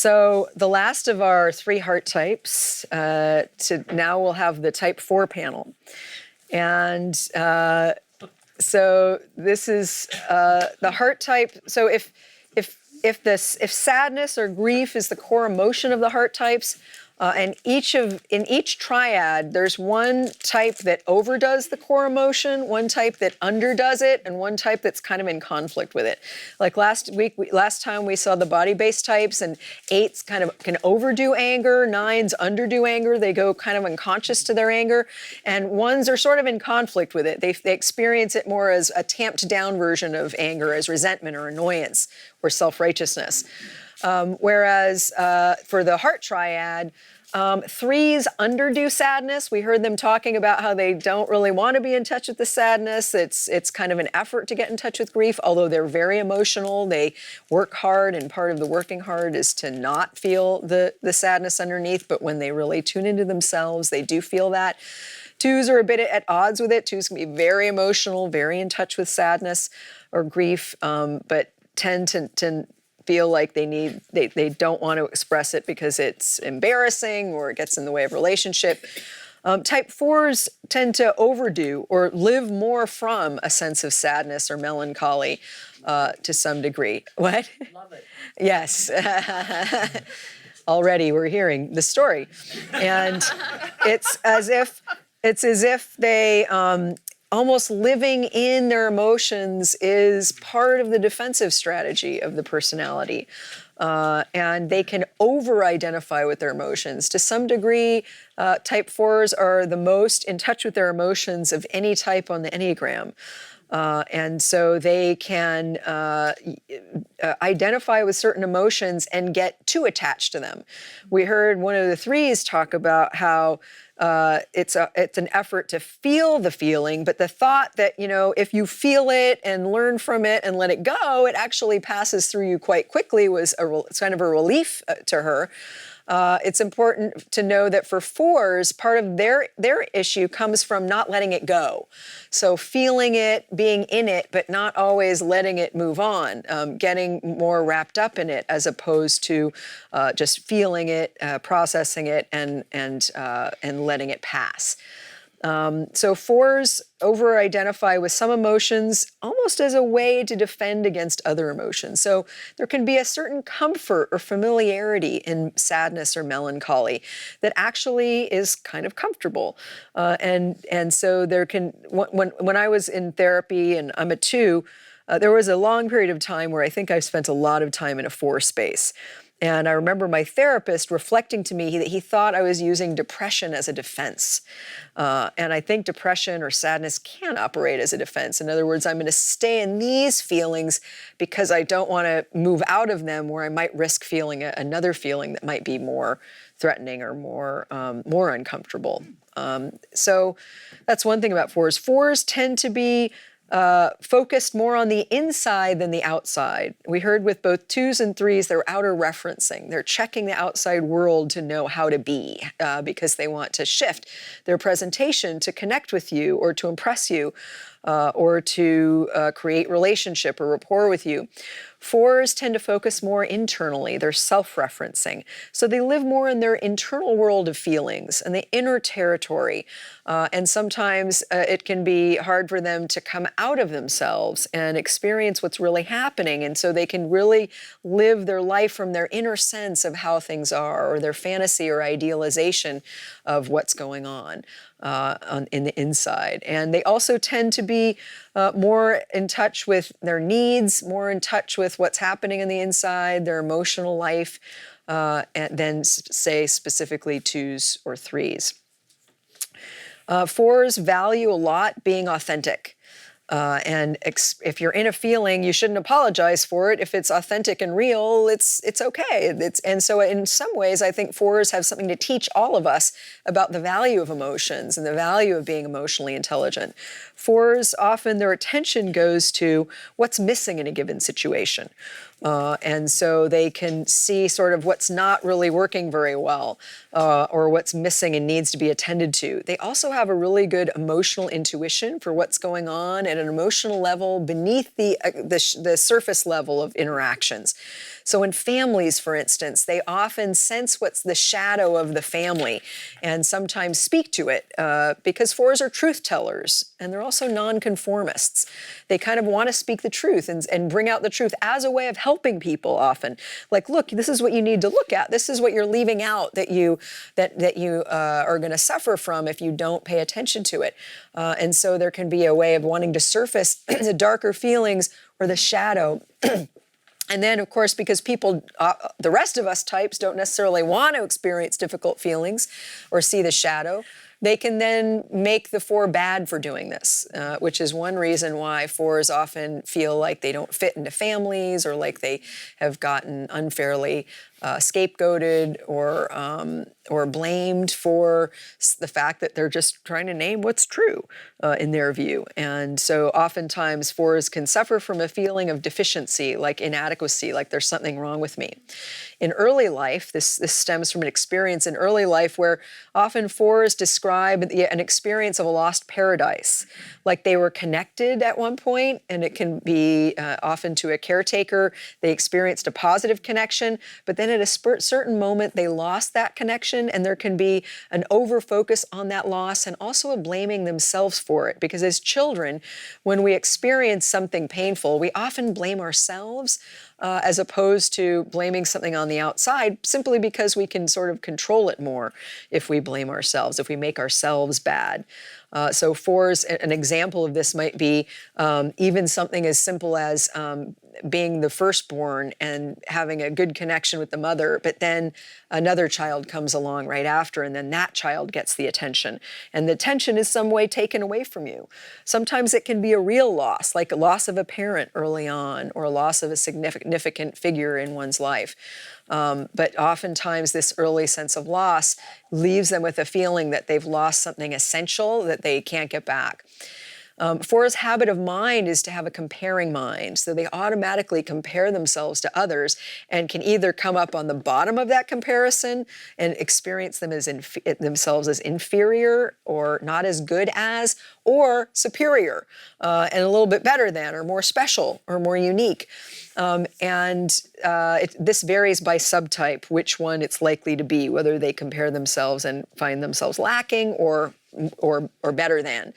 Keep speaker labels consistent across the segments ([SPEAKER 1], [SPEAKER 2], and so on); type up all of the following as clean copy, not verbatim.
[SPEAKER 1] So the last of our 3 heart types, now we'll have the type 4 panel. And so this is the heart type. So if sadness or grief is the core emotion of the heart types, and in each triad, there's one type that overdoes the core emotion, one type that underdoes it, and one type that's kind of in conflict with it. Like last time we saw the body-based types, and 8s kind of can overdo anger, 9s underdo anger. They go kind of unconscious to their anger, and 1s are sort of in conflict with it. They experience it more as a tamped down version of anger, as resentment or annoyance or self-righteousness. Whereas for the heart triad, 3s underdo sadness. We heard them talking about how they don't really want to be in touch with the sadness. It's kind of an effort to get in touch with grief, although they're very emotional. They work hard, and part of the working hard is to not feel the sadness underneath, but when they really tune into themselves, they do feel that. 2s are a bit at odds with it. 2s can be very emotional, very in touch with sadness or grief, but tend to feel like they don't want to express it because it's embarrassing or it gets in the way of relationship. Type 4s tend to overdo or live more from a sense of sadness or melancholy to some degree. What?
[SPEAKER 2] Love it.
[SPEAKER 1] Yes. Already we're hearing the story. And it's as if they almost living in their emotions is part of the defensive strategy of the personality. And they can over-identify with their emotions. To some degree, type 4s are the most in touch with their emotions of any type on the Enneagram. And so they can identify with certain emotions and get too attached to them. We heard one of the 3s talk about how it's an effort to feel the feeling, but the thought that, if you feel it and learn from it and let it go, it actually passes through you quite quickly was kind of a relief to her. It's important to know that for 4s, part of their issue comes from not letting it go. So feeling it, being in it, but not always letting it move on, getting more wrapped up in it as opposed to just feeling it, processing it, and letting it pass. So 4s over-identify with some emotions almost as a way to defend against other emotions. So there can be a certain comfort or familiarity in sadness or melancholy that actually is kind of comfortable. And so there can, when I was in therapy, and I'm a 2, there was a long period of time where I think I spent a lot of time in a 4 space. And I remember my therapist reflecting to me that he thought I was using depression as a defense. And I think depression or sadness can operate as a defense. In other words, I'm going to stay in these feelings because I don't want to move out of them where I might risk feeling another feeling that might be more threatening or more uncomfortable. So that's one thing about 4s. 4s tend to be focused more on the inside than the outside. We heard with both 2s and 3s, they're outer referencing. They're checking the outside world to know how to be because they want to shift their presentation to connect with you or to impress you or to create relationship or rapport with you. 4s tend to focus more internally. They're self-referencing. So they live more in their internal world of feelings and the inner territory. And sometimes it can be hard for them to come out of themselves and experience what's really happening. And so they can really live their life from their inner sense of how things are, or their fantasy or idealization of what's going on in the inside. And they also tend to be more in touch with their needs, more in touch with what's happening in the inside, their emotional life, than, say, specifically 2s or 3s. 4s value a lot being authentic. And if you're in a feeling, you shouldn't apologize for it. If it's authentic and real, it's okay. And so in some ways, I think 4s have something to teach all of us about the value of emotions and the value of being emotionally intelligent. 4s, often their attention goes to what's missing in a given situation. And so they can see sort of what's not really working very well, or what's missing and needs to be attended to. They also have a really good emotional intuition for what's going on at an emotional level beneath the surface level of interactions. So in families, for instance, they often sense what's the shadow of the family and sometimes speak to it, because fours are truth tellers and they're also nonconformists. They kind of want to speak the truth and bring out the truth as a way of helping people often. Like, look, this is what you need to look at. This is what you're leaving out that you are going to suffer from if you don't pay attention to it. And so there can be a way of wanting to surface the darker feelings or the shadow. And then, of course, because people, the rest of us types don't necessarily want to experience difficult feelings or see the shadow, they can then make the four bad for doing this, which is one reason why fours often feel like they don't fit into families or like they have gotten unfairly scapegoated or blamed for the fact that they're just trying to name what's true in their view. And so oftentimes fours can suffer from a feeling of deficiency, like inadequacy, like there's something wrong with me. In early life, this stems from an experience in early life where often fours describe an experience of a lost paradise, like they were connected at one point, and it can be often to a caretaker. They experienced a positive connection, but then at a certain moment they lost that connection, and there can be an over-focus on that loss and also a blaming themselves for it. Because as children, when we experience something painful, we often blame ourselves as opposed to blaming something on the outside, simply because we can sort of control it more if we blame ourselves, if we make ourselves bad. So fours, an example of this might be even something as simple as being the firstborn and having a good connection with the mother, but then another child comes along right after, and then that child gets the attention. And the attention is some way taken away from you. Sometimes it can be a real loss, like a loss of a parent early on, or a loss of a significant figure in one's life. But oftentimes this early sense of loss leaves them with a feeling that they've lost something essential that they can't get back. Fours' habit of mind is to have a comparing mind. So they automatically compare themselves to others and can either come up on the bottom of that comparison and experience them as themselves as inferior or not as good as, or superior and a little bit better than, or more special or more unique. This varies by subtype, which one it's likely to be, whether they compare themselves and find themselves lacking or better than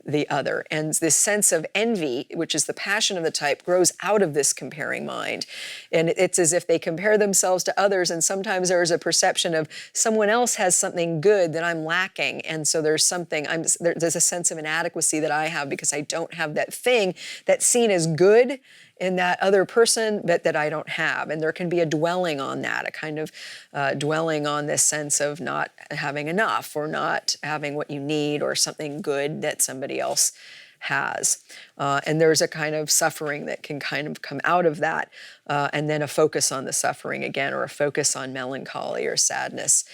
[SPEAKER 1] the other. And this sense of envy, which is the passion of the type, grows out of this comparing mind. And it's as if they compare themselves to others, and sometimes there's a perception of someone else has something good that I'm lacking. And so there's a sense of inadequacy that I have because I don't have that thing that's seen as good in that other person that I don't have. And there can be a dwelling on that, a kind of dwelling on this sense of not having enough or not having what you need or something good that somebody else has. And there's a kind of suffering that can kind of come out of that, and then a focus on the suffering again, or a focus on melancholy or sadness.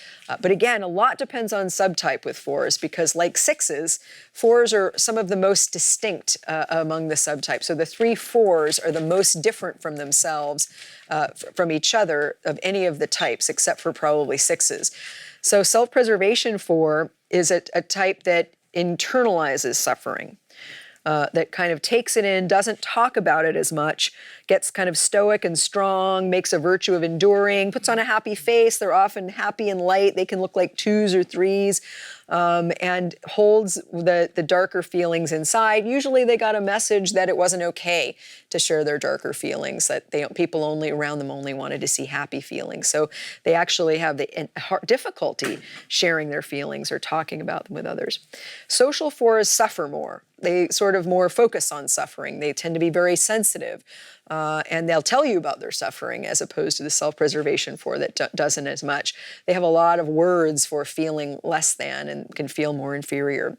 [SPEAKER 1] But again, a lot depends on subtype with fours, because like sixes, fours are some of the most distinct among the subtypes. So the 3 fours are the most different from themselves, from each other, of any of the types, except for probably sixes. So self-preservation 4 is a type that internalizes suffering. That kind of takes it in, doesn't talk about it as much, gets kind of stoic and strong, makes a virtue of enduring, puts on a happy face. They're often happy and light. They can look like 2s or 3s, and holds the darker feelings inside. Usually they got a message that it wasn't okay to share their darker feelings, that people only around them only wanted to see happy feelings. So they actually have the difficulty sharing their feelings or talking about them with others. Social 4s suffer more. They sort of more focus on suffering. They tend to be very sensitive. And they'll tell you about their suffering, as opposed to the self-preservation 4 that doesn't as much. They have a lot of words for feeling less than and can feel more inferior.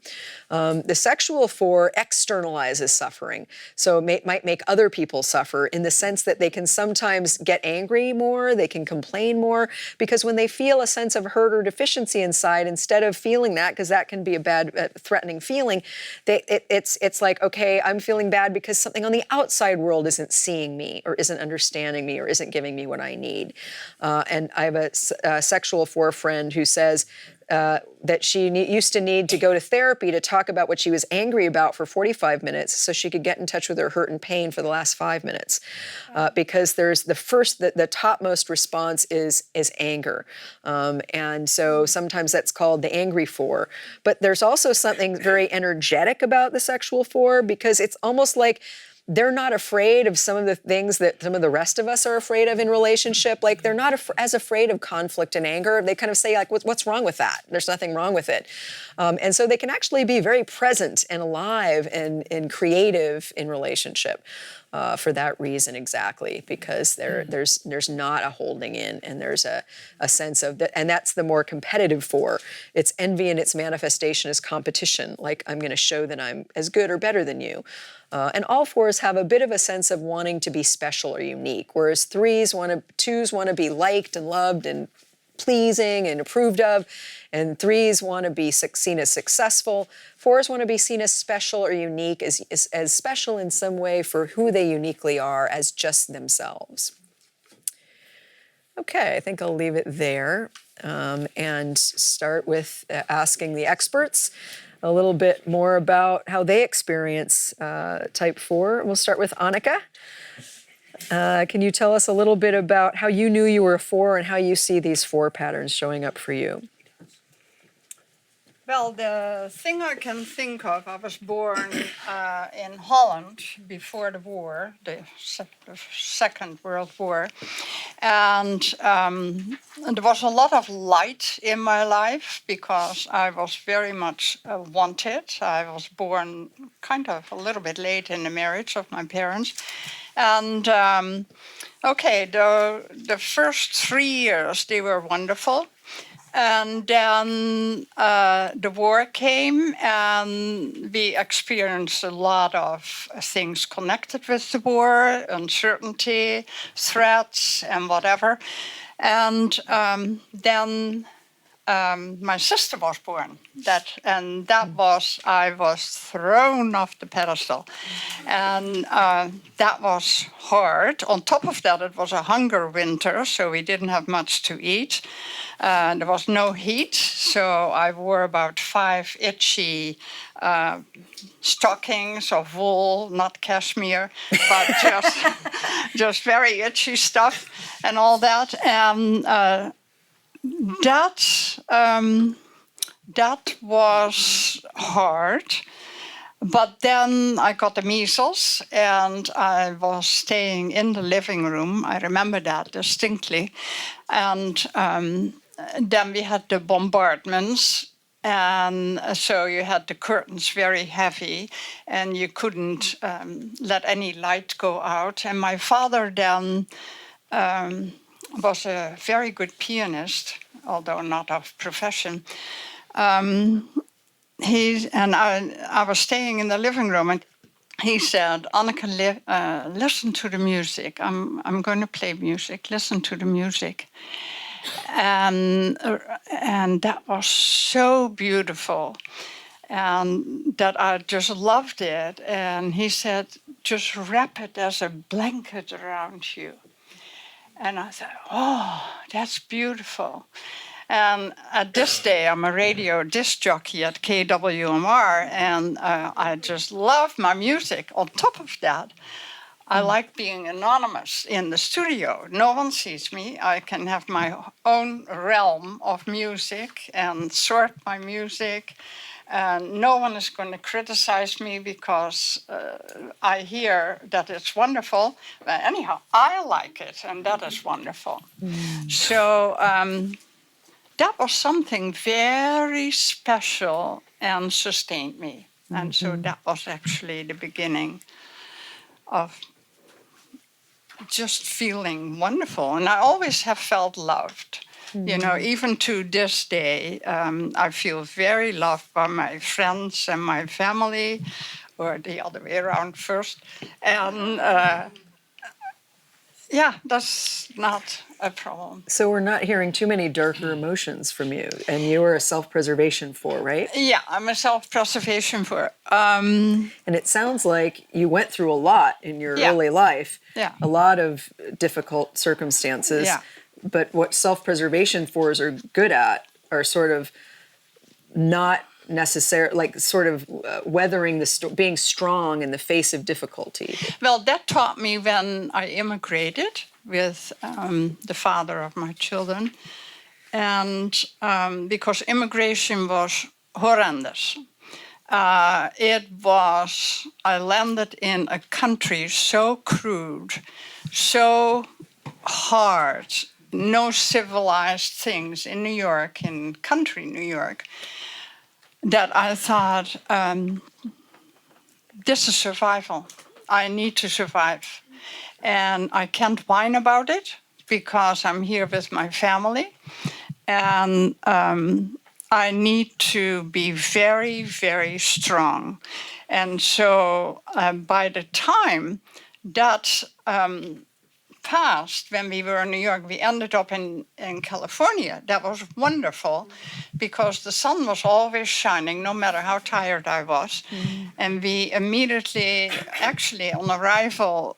[SPEAKER 1] The sexual 4 externalizes suffering. So it might make other people suffer in the sense that they can sometimes get angry more, they can complain more, because when they feel a sense of hurt or deficiency inside, instead of feeling that, because that can be a bad, threatening feeling, it's like, okay, I'm feeling bad because something on the outside world isn't seeing seeing me or isn't understanding me or isn't giving me what I need. And I have a sexual 4 friend who says that she used to need to go to therapy to talk about what she was angry about for 45 minutes so she could get in touch with her hurt and pain for the last 5 minutes. Because there's the topmost response is anger. And so sometimes that's called the angry 4. But there's also something very energetic about the sexual 4, because it's almost like they're not afraid of some of the things that some of the rest of us are afraid of in relationship. Like they're not as afraid of conflict and anger. They kind of say like, what's wrong with that? There's nothing wrong with it. And so they can actually be very present and alive and creative in relationship for that reason exactly, because there's not a holding in, and there's a sense of that, and that's the more competitive 4. It's envy, and its manifestation is competition. Like I'm going to show that I'm as good or better than you. And all 4s have a bit of a sense of wanting to be special or unique, whereas 2s want to be liked and loved and pleasing and approved of, and 3s want to be seen as successful. 4s want to be seen as special or unique, as special in some way for who they uniquely are as just themselves. Okay, I think I'll leave it there and start with asking the experts a little bit more about how they experience type 4. We'll start with Annika. Can you tell us a little bit about how you knew you were a 4 and how you see these 4 patterns showing up for you?
[SPEAKER 2] Well, the thing I can think of, I was born in Holland before the war, the Second World War. And there was a lot of light in my life because I was very much wanted. I was born kind of a little bit late in the marriage of my parents. And okay, the first 3 years, they were wonderful. And then the war came, and we experienced a lot of things connected with the war, uncertainty, threats, and whatever. And then my sister was born. I was thrown off the pedestal, and that was hard. On top of that, it was a hunger winter, so we didn't have much to eat. There was no heat, so I wore about 5 itchy stockings of wool, not cashmere, but just very itchy stuff and all that. And that was hard. But then I got the measles, and I was staying in the living room. I remember that distinctly. And then we had the bombardments, and so you had the curtains very heavy, and you couldn't let any light go out. And my father then was a very good pianist, although not of profession. I was staying in the living room, and he said, "Anneke, listen to the music. I'm going to play music. Listen to the music." And that was so beautiful, and that I just loved it. And he said, "Just wrap it as a blanket around you." And I thought, "Oh, that's beautiful." And at this day, I'm a radio disc jockey at KWMR, and I just love my music. On top of that, I like being anonymous in the studio. No one sees me. I can have my own realm of music and sort my music. And no one is going to criticize me because I hear that it's wonderful. But anyhow, I like it, and that is wonderful. So that was something very special and sustained me. And so that was actually the beginning of just feeling wonderful. And I always have felt loved. You know, even to this day, I feel very loved by my friends and my family, or the other way around first. And yeah, that's not a problem.
[SPEAKER 1] So we're not hearing too many darker emotions from you, and you are a self-preservation 4, right?
[SPEAKER 2] Yeah, I'm a self-preservation 4.
[SPEAKER 1] And it sounds like you went through a lot in your
[SPEAKER 2] Yeah.
[SPEAKER 1] early life,
[SPEAKER 2] Yeah.
[SPEAKER 1] a lot of difficult circumstances.
[SPEAKER 2] Yeah.
[SPEAKER 1] But what self-preservation 4s are good at are sort of not necessarily, like sort of weathering being strong in the face of difficulty.
[SPEAKER 2] Well, that taught me when I immigrated with the father of my children. And because immigration was horrendous. I landed in a country so crude, so hard, no civilized things in New York, in country New York, that I thought, this is survival. I need to survive. And I can't whine about it because I'm here with my family. And I need to be very, very strong. And so by the time that passed, when we were in New York, we ended up in California. That was wonderful because the sun was always shining, no matter how tired I was. Mm. And we immediately, actually on arrival,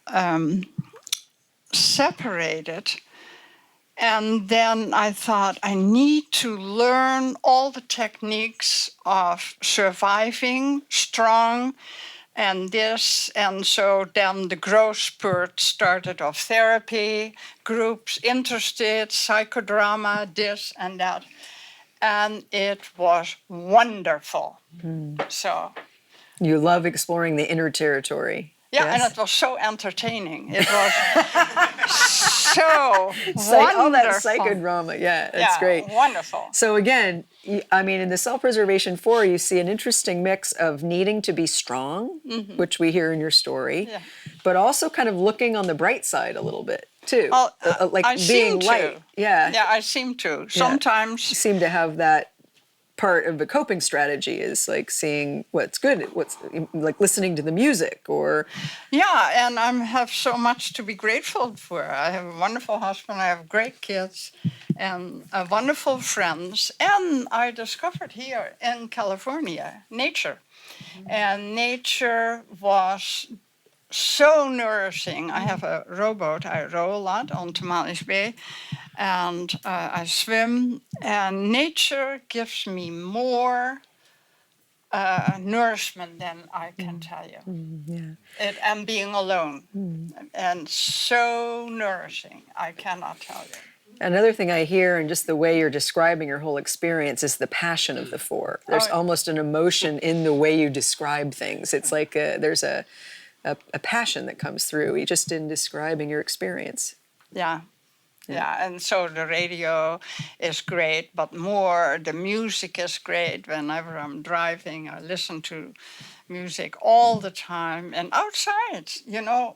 [SPEAKER 2] separated. And then I thought, I need to learn all the techniques of surviving strong and this. And so then the growth spurt started of therapy, groups interested, psychodrama, this and that. And it was wonderful. So
[SPEAKER 1] You love exploring the inner territory.
[SPEAKER 2] yeah,
[SPEAKER 1] yes?
[SPEAKER 2] and it was so entertaining. It was so wonderful.
[SPEAKER 1] All that psychodrama, yeah, that's great.
[SPEAKER 2] Wonderful.
[SPEAKER 1] So again, I mean, in the self-preservation 4, you see an interesting mix of needing to be strong, which we hear in your story, but also kind of looking on the bright side a little bit too, like
[SPEAKER 2] I
[SPEAKER 1] being
[SPEAKER 2] seem
[SPEAKER 1] light.
[SPEAKER 2] to.
[SPEAKER 1] Yeah,
[SPEAKER 2] Yeah, I seem to. Sometimes
[SPEAKER 1] you seem to have that part of the coping strategy is like seeing what's good, what's like listening to the music or.
[SPEAKER 2] Yeah, and I have so much to be grateful for. I have a wonderful husband, I have great kids, and wonderful friends. And I discovered here in California nature. And nature was so nourishing. I have a rowboat. I row a lot on Tamales Bay, and I swim. And nature gives me more nourishment than I can tell you. And being alone, and so nourishing. I cannot tell you.
[SPEAKER 1] Another thing I hear, and just the way you're describing your whole experience, is the passion of the 4. There's almost an emotion in the way you describe things. It's like there's a passion that comes through just in describing your experience.
[SPEAKER 2] Yeah, and so the radio is great, but more the music is great. Whenever I'm driving, I listen to music all the time. And outside,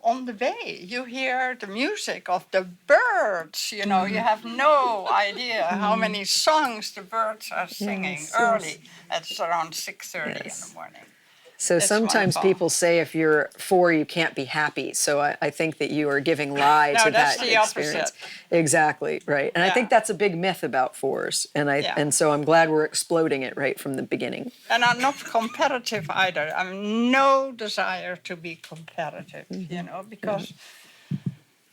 [SPEAKER 2] on the bay, you hear the music of the birds. You have no idea how many songs the birds are singing early. It's around 6:30 in the morning.
[SPEAKER 1] So sometimes people say if you're 4, you can't be happy. So I think that you are giving lie to that
[SPEAKER 2] the
[SPEAKER 1] experience.
[SPEAKER 2] Opposite.
[SPEAKER 1] Exactly, right. And I think that's a big myth about 4s. And so I'm glad we're exploding it right from the beginning.
[SPEAKER 2] And I'm not competitive either. I have no desire to be competitive, because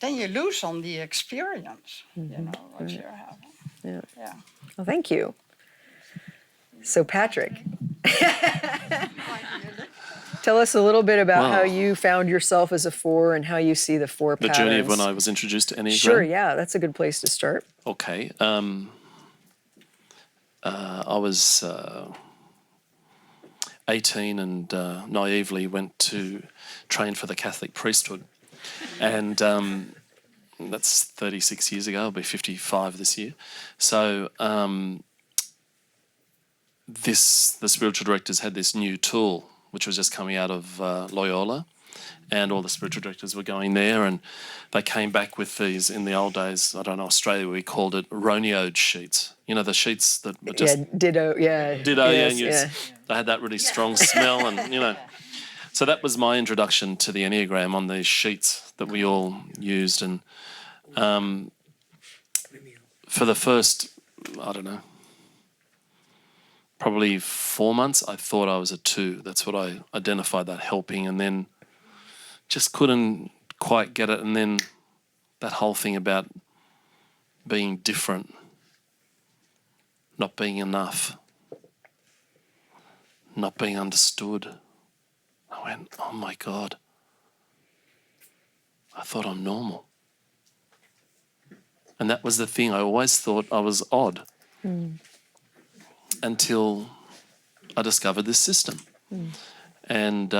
[SPEAKER 2] then you lose on the experience, what you're having. Yeah.
[SPEAKER 1] Well, thank you. So Patrick, tell us a little bit about how you found yourself as a 4 and how you see the 4 patterns.
[SPEAKER 3] The journey of when I was introduced to Enneagram?
[SPEAKER 1] Sure, yeah, that's a good place to start.
[SPEAKER 3] Okay. I was 18 and naively went to train for the Catholic priesthood. And that's 36 years ago. I'll be 55 this year. So the spiritual directors had this new tool, which was just coming out of Loyola, and all the spiritual directors were going there, and they came back with these, in the old days, I don't know, Australia, we called it Ronioed sheets. The sheets that were just...
[SPEAKER 1] Ditto,
[SPEAKER 3] They had that really strong smell, and, So that was my introduction to the Enneagram, on these sheets that we all used, and for the first, I don't know, probably 4 months, I thought I was a 2. That's what I identified, that helping, and then just couldn't quite get it. And then that whole thing about being different, not being enough, not being understood. I went, oh my God, I thought I'm normal. And that was the thing. I always thought I was odd until I discovered this system. And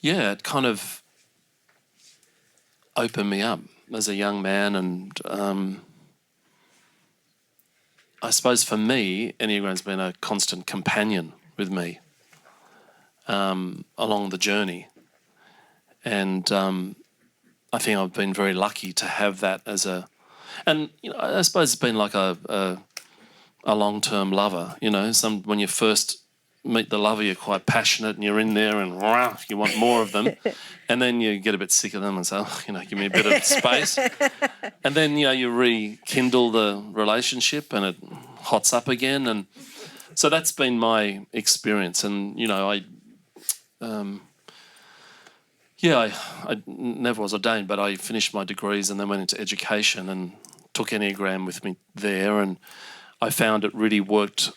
[SPEAKER 3] it kind of opened me up as a young man. And I suppose for me, Enneagram's been a constant companion with me along the journey. And I think I've been very lucky to have that as and I suppose it's been like a long-term lover. When you first meet the lover, you're quite passionate and you're in there and you want more of them, and then you get a bit sick of them and say, give me a bit of space, and then you rekindle the relationship and it hots up again, and so that's been my experience. And I never was ordained, but I finished my degrees and then went into education and took Enneagram with me there, and I found it really worked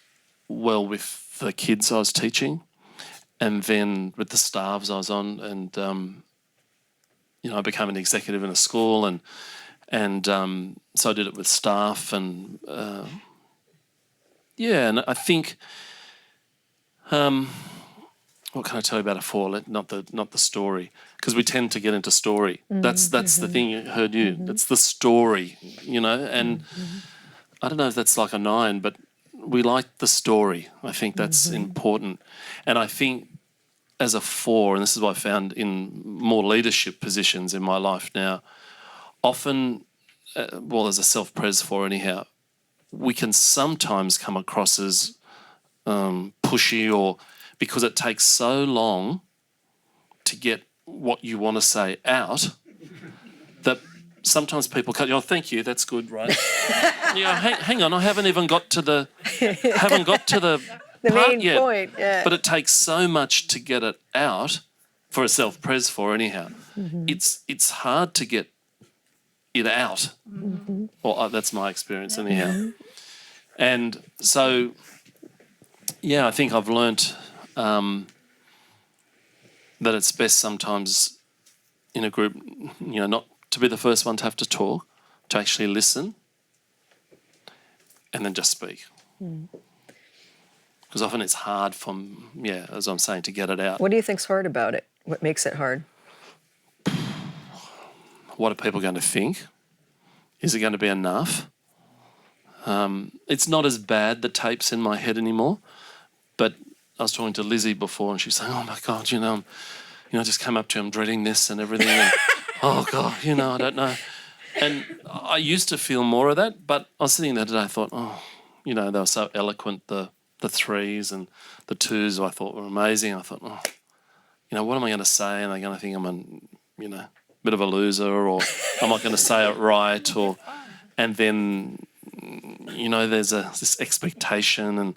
[SPEAKER 3] well with the kids I was teaching, and then with the staffs I was on, and I became an executive in a school, and so I did it with staff, and and I think. What can I tell you about a 4? Not the story, because we tend to get into story. That's the thing. I heard you. It's the story, and I don't know if that's like a 9, but we like the story. I think that's important, and I think as a 4, and this is what I found in more leadership positions in my life now, often, as a self-pres 4 anyhow, we can sometimes come across as pushy, or because it takes so long to get what you want to say out that sometimes people cut you off. Thank you, that's good, right? Hang on, I haven't even got to the
[SPEAKER 1] the
[SPEAKER 3] part
[SPEAKER 1] main
[SPEAKER 3] yet.
[SPEAKER 1] point. Yeah.
[SPEAKER 3] But it takes so much to get it out for a self-pres 4 anyhow. It's hard to get it out. Or that's my experience anyhow. And so, I think I've learnt that it's best sometimes in a group, not to be the first one to have to talk, to actually listen and then just speak. Because often it's hard as I'm saying, to get it out.
[SPEAKER 1] What do you think's hard about it? What makes it hard?
[SPEAKER 3] What are people going to think? Is it going to be enough? It's not as bad, the tapes in my head anymore, but I was talking to Lizzie before, and she's saying, "Oh my God, I just came up to him dreading this and everything, and oh God, I don't know." And I used to feel more of that, but I was sitting there today, I thought, they were so eloquent, the 3s and the 2s I thought were amazing. I thought, what am I going to say? And they're going to think I'm a bit of a loser, or I'm not going to say it right, and then there's this expectation, and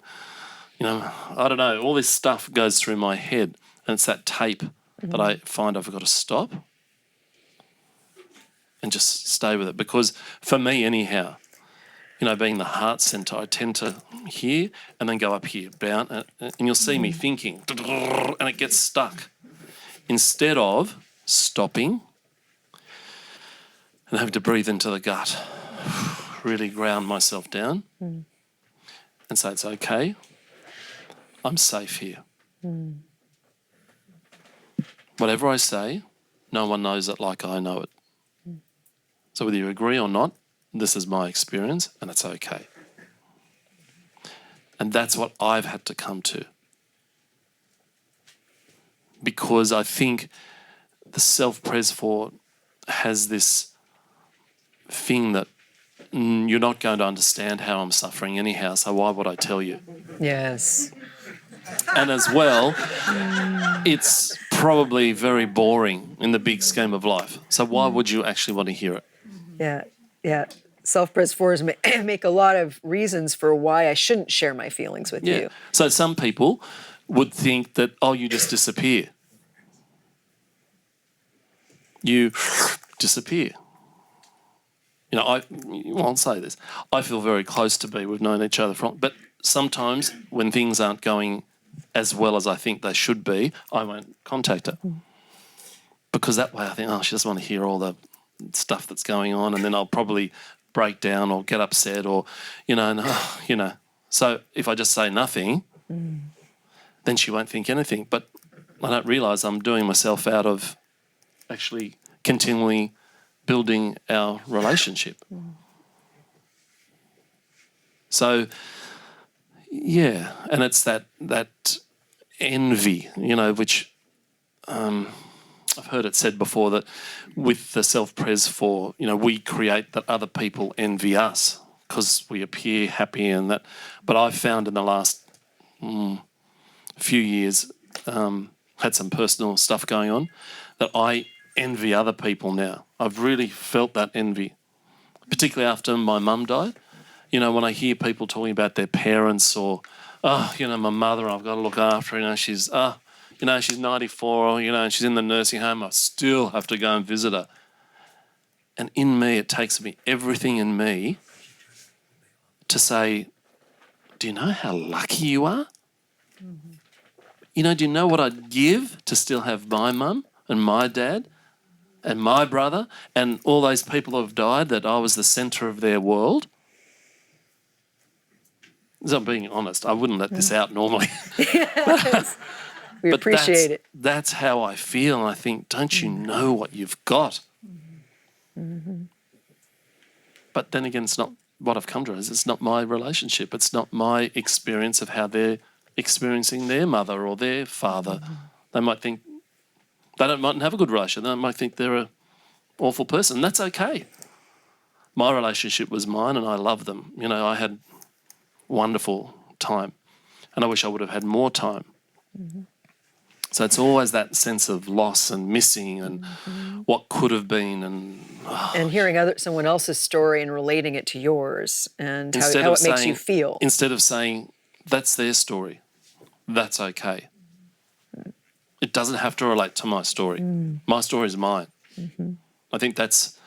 [SPEAKER 3] I don't know, all this stuff goes through my head, and it's that tape that I find I've got to stop and just stay with it. Because for me anyhow, being the heart centre, I tend to hear and then go up here, bound, and you'll see me thinking, and it gets stuck. Instead of stopping and having to breathe into the gut, really ground myself down and say, it's okay, I'm safe here. Whatever I say, no one knows it like I know it. So whether you agree or not, this is my experience, and it's okay. And that's what I've had to come to. Because I think the self-pres 4 has this thing that you're not going to understand how I'm suffering anyhow, so why would I tell you?
[SPEAKER 1] Yes.
[SPEAKER 3] And as well, it's probably very boring in the big scheme of life. So why would you actually want to hear it?
[SPEAKER 1] Yeah. self-pres fours make a lot of reasons for why I shouldn't share my feelings with
[SPEAKER 3] Yeah.
[SPEAKER 1] you.
[SPEAKER 3] So some people would think that, oh, you just disappear. You disappear. You know, I'll say this. I feel very close to Bea. We've known each other but sometimes when things aren't going as well as I think they should be, I won't contact her. Because that way I think, oh, she doesn't want to hear all the stuff that's going on, and then I'll probably break down or get upset or, So if I just say nothing, then she won't think anything. But I don't realise I'm doing myself out of actually continually building our relationship. So, yeah, and it's that envy, which I've heard it said before that with the self-pres for, we create that other people envy us because we appear happy and that. But I've found in the last few years, had some personal stuff going on, that I envy other people now. I've really felt that envy, particularly after my mum died. When I hear people talking about their parents or, my mother, I've got to look after her, she's 94, and she's in the nursing home, I still have to go and visit her. And in me, it takes me everything in me to say, do you know how lucky you are? Mm-hmm. Do you know what I'd give to still have my mum and my dad and my brother and all those people who have died, that I was the centre of their world? As I'm being honest, I wouldn't let this out normally.
[SPEAKER 1] Yes. We
[SPEAKER 3] But
[SPEAKER 1] appreciate it.
[SPEAKER 3] That's how I feel. And I think, don't you know what you've got?
[SPEAKER 1] Mm-hmm.
[SPEAKER 3] But then again, it's not what I've come to realize. It's not my relationship. It's not my experience of how they're experiencing their mother or their father. Mm-hmm. They might think they mightn't have a good relationship. They might think they're an awful person. That's okay. My relationship was mine and I love them. I had wonderful time and I wish I would have had more time. Mm-hmm. So it's always that sense of loss and missing and what could have been and
[SPEAKER 1] hearing someone else's story and relating it to yours and how it makes you feel.
[SPEAKER 3] Instead of saying, that's their story, that's okay. It doesn't have to relate to my story. My story is mine. Mm-hmm. I think that's,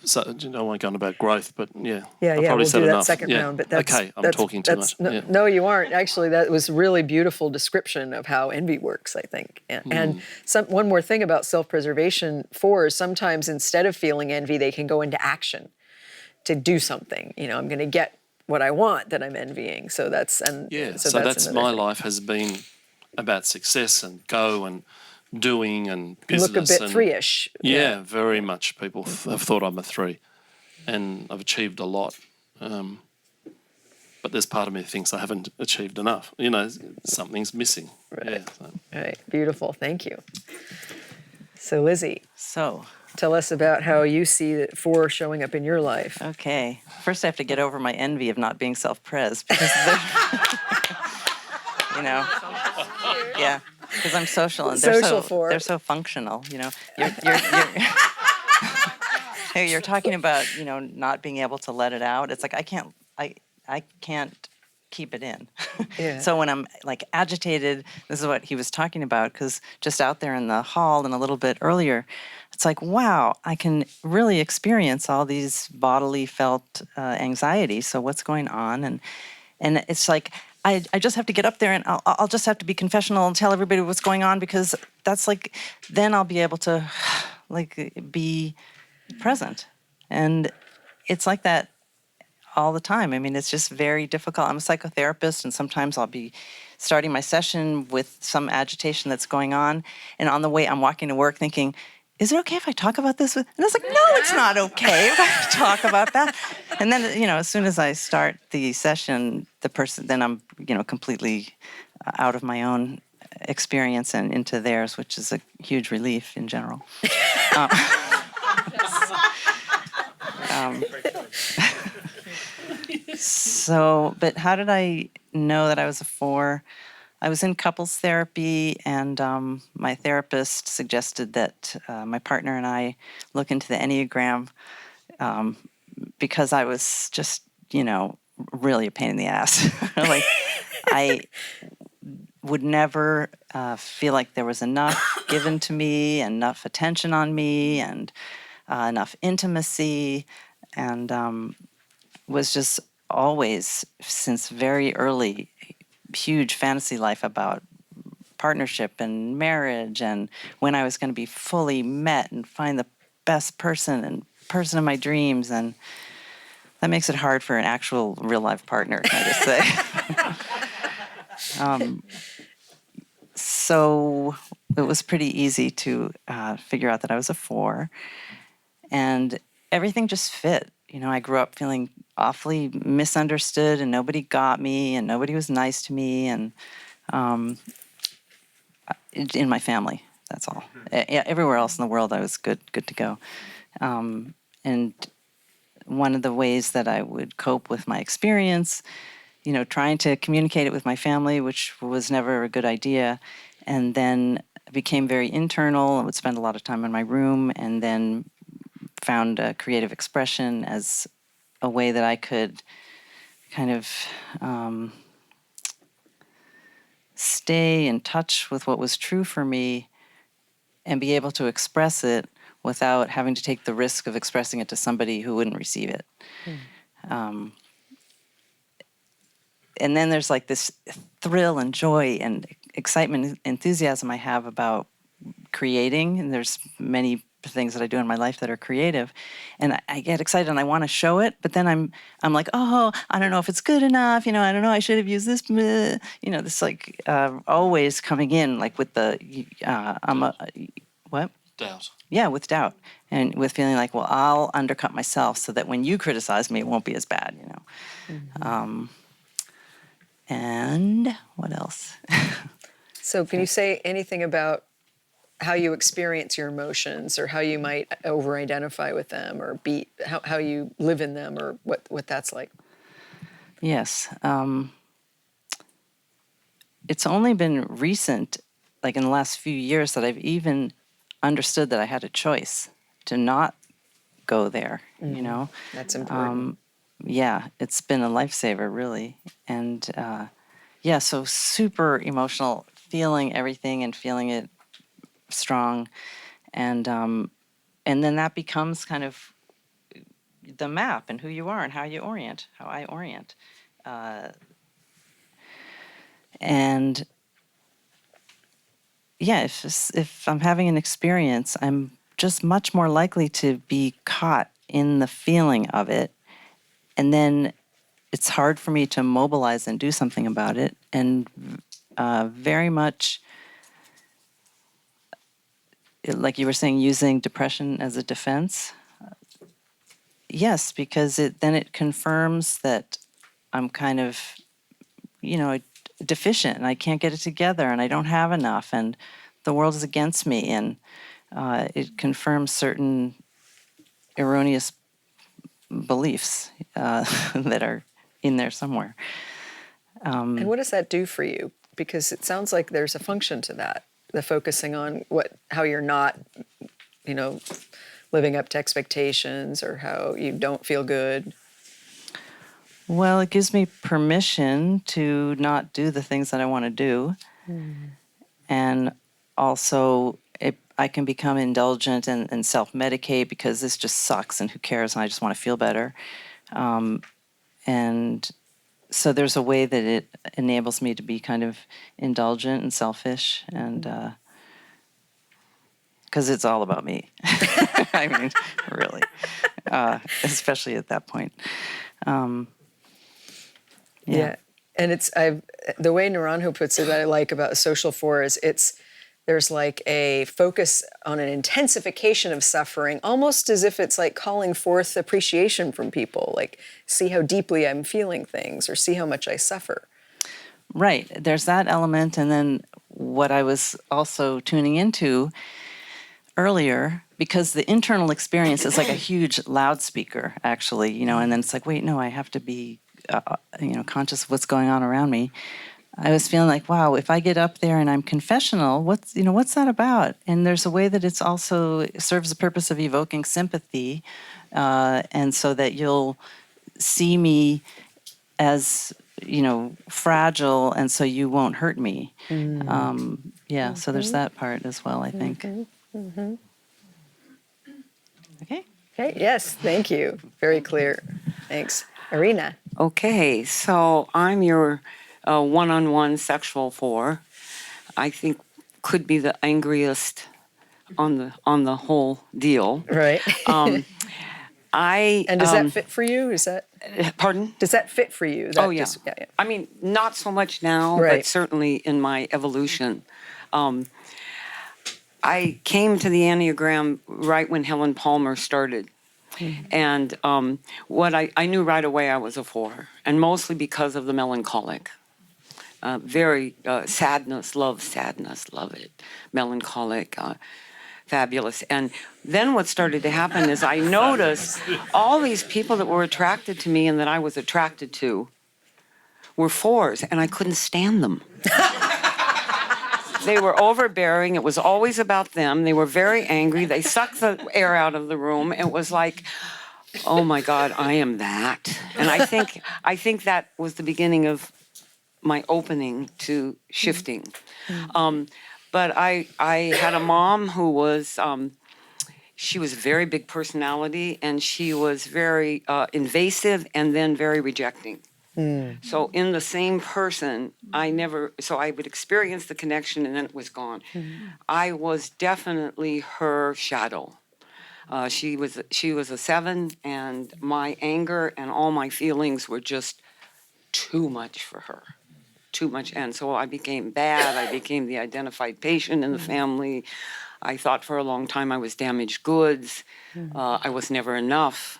[SPEAKER 3] So I won't go on about growth, but
[SPEAKER 1] I'll probably
[SPEAKER 3] we'll
[SPEAKER 1] said
[SPEAKER 3] do
[SPEAKER 1] enough.
[SPEAKER 3] That
[SPEAKER 1] second round. But that's
[SPEAKER 3] okay. I'm talking too much.
[SPEAKER 1] No, you aren't. Actually, that was a really beautiful description of how envy works, I think. And one more thing about self-preservation fours, sometimes instead of feeling envy, they can go into action to do something. I'm going to get what I want that I'm envying. So that's
[SPEAKER 3] my life has been about success and go and doing and business.
[SPEAKER 1] Look a bit three-ish.
[SPEAKER 3] Yeah, very much. People have thought I'm a 3, and I've achieved a lot. But there's part of me that thinks I haven't achieved enough. Something's missing.
[SPEAKER 1] Right.
[SPEAKER 3] Yeah, so.
[SPEAKER 1] Right. Beautiful. Thank you. So, Lizzie. Tell us about how you see the 4 showing up in your life.
[SPEAKER 4] Okay. First, I have to get over my envy of not being self-pres because yeah, because I'm social and they're so functional. You're talking about not being able to let it out. It's like I can't keep it in.
[SPEAKER 1] Yeah.
[SPEAKER 4] So when I'm like agitated, this is what he was talking about, because just out there in the hall and a little bit earlier, it's like, wow, I can really experience all these bodily felt anxieties. So what's going on? And it's like, I just have to get up there and I'll just have to be confessional and tell everybody what's going on, because that's like, then I'll be able to like be present. And it's like that all the time. I mean, it's just very difficult. I'm a psychotherapist, and sometimes I'll be starting my session with some agitation that's going on. And on the way, I'm walking to work thinking, is it okay if I talk about this? And it's like, no, it's not okay if I talk about that. And then, as soon as I start the session, then I'm, completely out of my own experience and into theirs, which is a huge relief in general. But how did I know that I was a 4? I was in couples therapy, and my therapist suggested that my partner and I look into the Enneagram because I was just, really a pain in the ass. Like, I would never feel like there was enough given to me, enough attention on me, and enough intimacy, and was just always, since very early, huge fantasy life about partnership and marriage, and when I was going to be fully met and find the best person and person of my dreams. And that makes it hard for an actual real life partner, can I just say? So it was pretty easy to figure out that I was a 4, and everything just fit. I grew up feeling awfully misunderstood, and nobody got me, and nobody was nice to me, and in my family, that's all. Everywhere else in the world, I was good to go. And one of the ways that I would cope with my experience, trying to communicate it with my family, which was never a good idea, and then became very internal and would spend a lot of time in my room, and then found creative expression as a way that I could kind of stay in touch with what was true for me and be able to express it without having to take the risk of expressing it to somebody who wouldn't receive it. And then there's like this thrill and joy and excitement and enthusiasm I have about creating, and there's many things that I do in my life that are creative, and I get excited and I want to show it, but then I'm like, oh, I don't know if it's good enough, I don't know, I should have used this, this like always coming in like with the what?
[SPEAKER 3] Doubt.
[SPEAKER 4] Yeah, with doubt, and with feeling like, well, I'll undercut myself so that when you criticize me, it won't be as bad, And what else?
[SPEAKER 1] So can you say anything about how you experience your emotions, or how you might over-identify with them, or how you live in them, or what that's like?
[SPEAKER 4] Yes. It's only been recent, like in the last few years, that I've even understood that I had a choice to not go there,
[SPEAKER 1] That's important.
[SPEAKER 4] Yeah, it's been a lifesaver, really. And so super emotional, feeling everything and feeling it strong. And then that becomes kind of the map and who you are and how I orient. And yeah, if I'm having an experience, I'm just much more likely to be caught in the feeling of it. And then it's hard for me to mobilize and do something about it. And very much, like you were saying, using depression as a defense. Yes, because then it confirms that I'm kind of, deficient, and I can't get it together, and I don't have enough, and the world is against me, and it confirms certain erroneous beliefs that are in there somewhere.
[SPEAKER 1] And what does that do for you? Because it sounds like there's a function to that, the focusing on how you're not, living up to expectations, or how you don't feel good.
[SPEAKER 4] Well, it gives me permission to not do the things that I want to do. And also, I can become indulgent and self-medicate because this just sucks and who cares, and I just want to feel better. And so there's a way that it enables me to be kind of indulgent and selfish, and because it's all about me. I mean, really, especially at that point.
[SPEAKER 1] Yeah. And the way Naranjo puts it that I like about a social 4 is there's like a focus on an intensification of suffering, almost as if it's like calling forth appreciation from people, like see how deeply I'm feeling things, or see how much I suffer.
[SPEAKER 4] Right. There's that element. And then what I was also tuning into earlier, because the internal experience is like a huge loudspeaker, actually, and then it's like, wait, no, I have to be, conscious of what's going on around me. I was feeling like, wow, if I get up there and I'm confessional, what's that about? And there's a way that it's also it serves the purpose of evoking sympathy, and so that you'll see me as fragile, and so you won't hurt me. Yeah, so there's that part as well, I think. Okay.
[SPEAKER 1] Okay, yes, thank you. Very clear. Thanks. Irina.
[SPEAKER 5] Okay, so I'm your one-on-one sexual 4. I think could be the angriest on the whole deal.
[SPEAKER 1] Right.
[SPEAKER 5] I
[SPEAKER 1] And does that fit for you? Is that
[SPEAKER 5] pardon?
[SPEAKER 1] does that fit for you? That
[SPEAKER 5] Oh yeah.
[SPEAKER 1] yeah.
[SPEAKER 5] I mean, not so much now,
[SPEAKER 1] Right.
[SPEAKER 5] but certainly in my evolution. I came to the Enneagram right when Helen Palmer started. And what I knew right away I was a 4, and mostly because of the melancholic. Very sadness, love it. Melancholic, fabulous. And then what started to happen is I noticed all these people that were attracted to me and that I was attracted to were 4s, and I couldn't stand them. They were overbearing. It was always about them. They were very angry. They sucked the air out of the room. It was like, oh my God, I am that. And I think that was the beginning of my opening to shifting. But I had a mom who was, she was a very big personality, and she was very invasive and then very rejecting. So in the same person, I would experience the connection and then it was gone. I was definitely her shadow. She was a 7, and my anger and all my feelings were just too much for her. Too much. And so I became bad. I became the identified patient in the family. I thought for a long time I was damaged goods. I was never enough.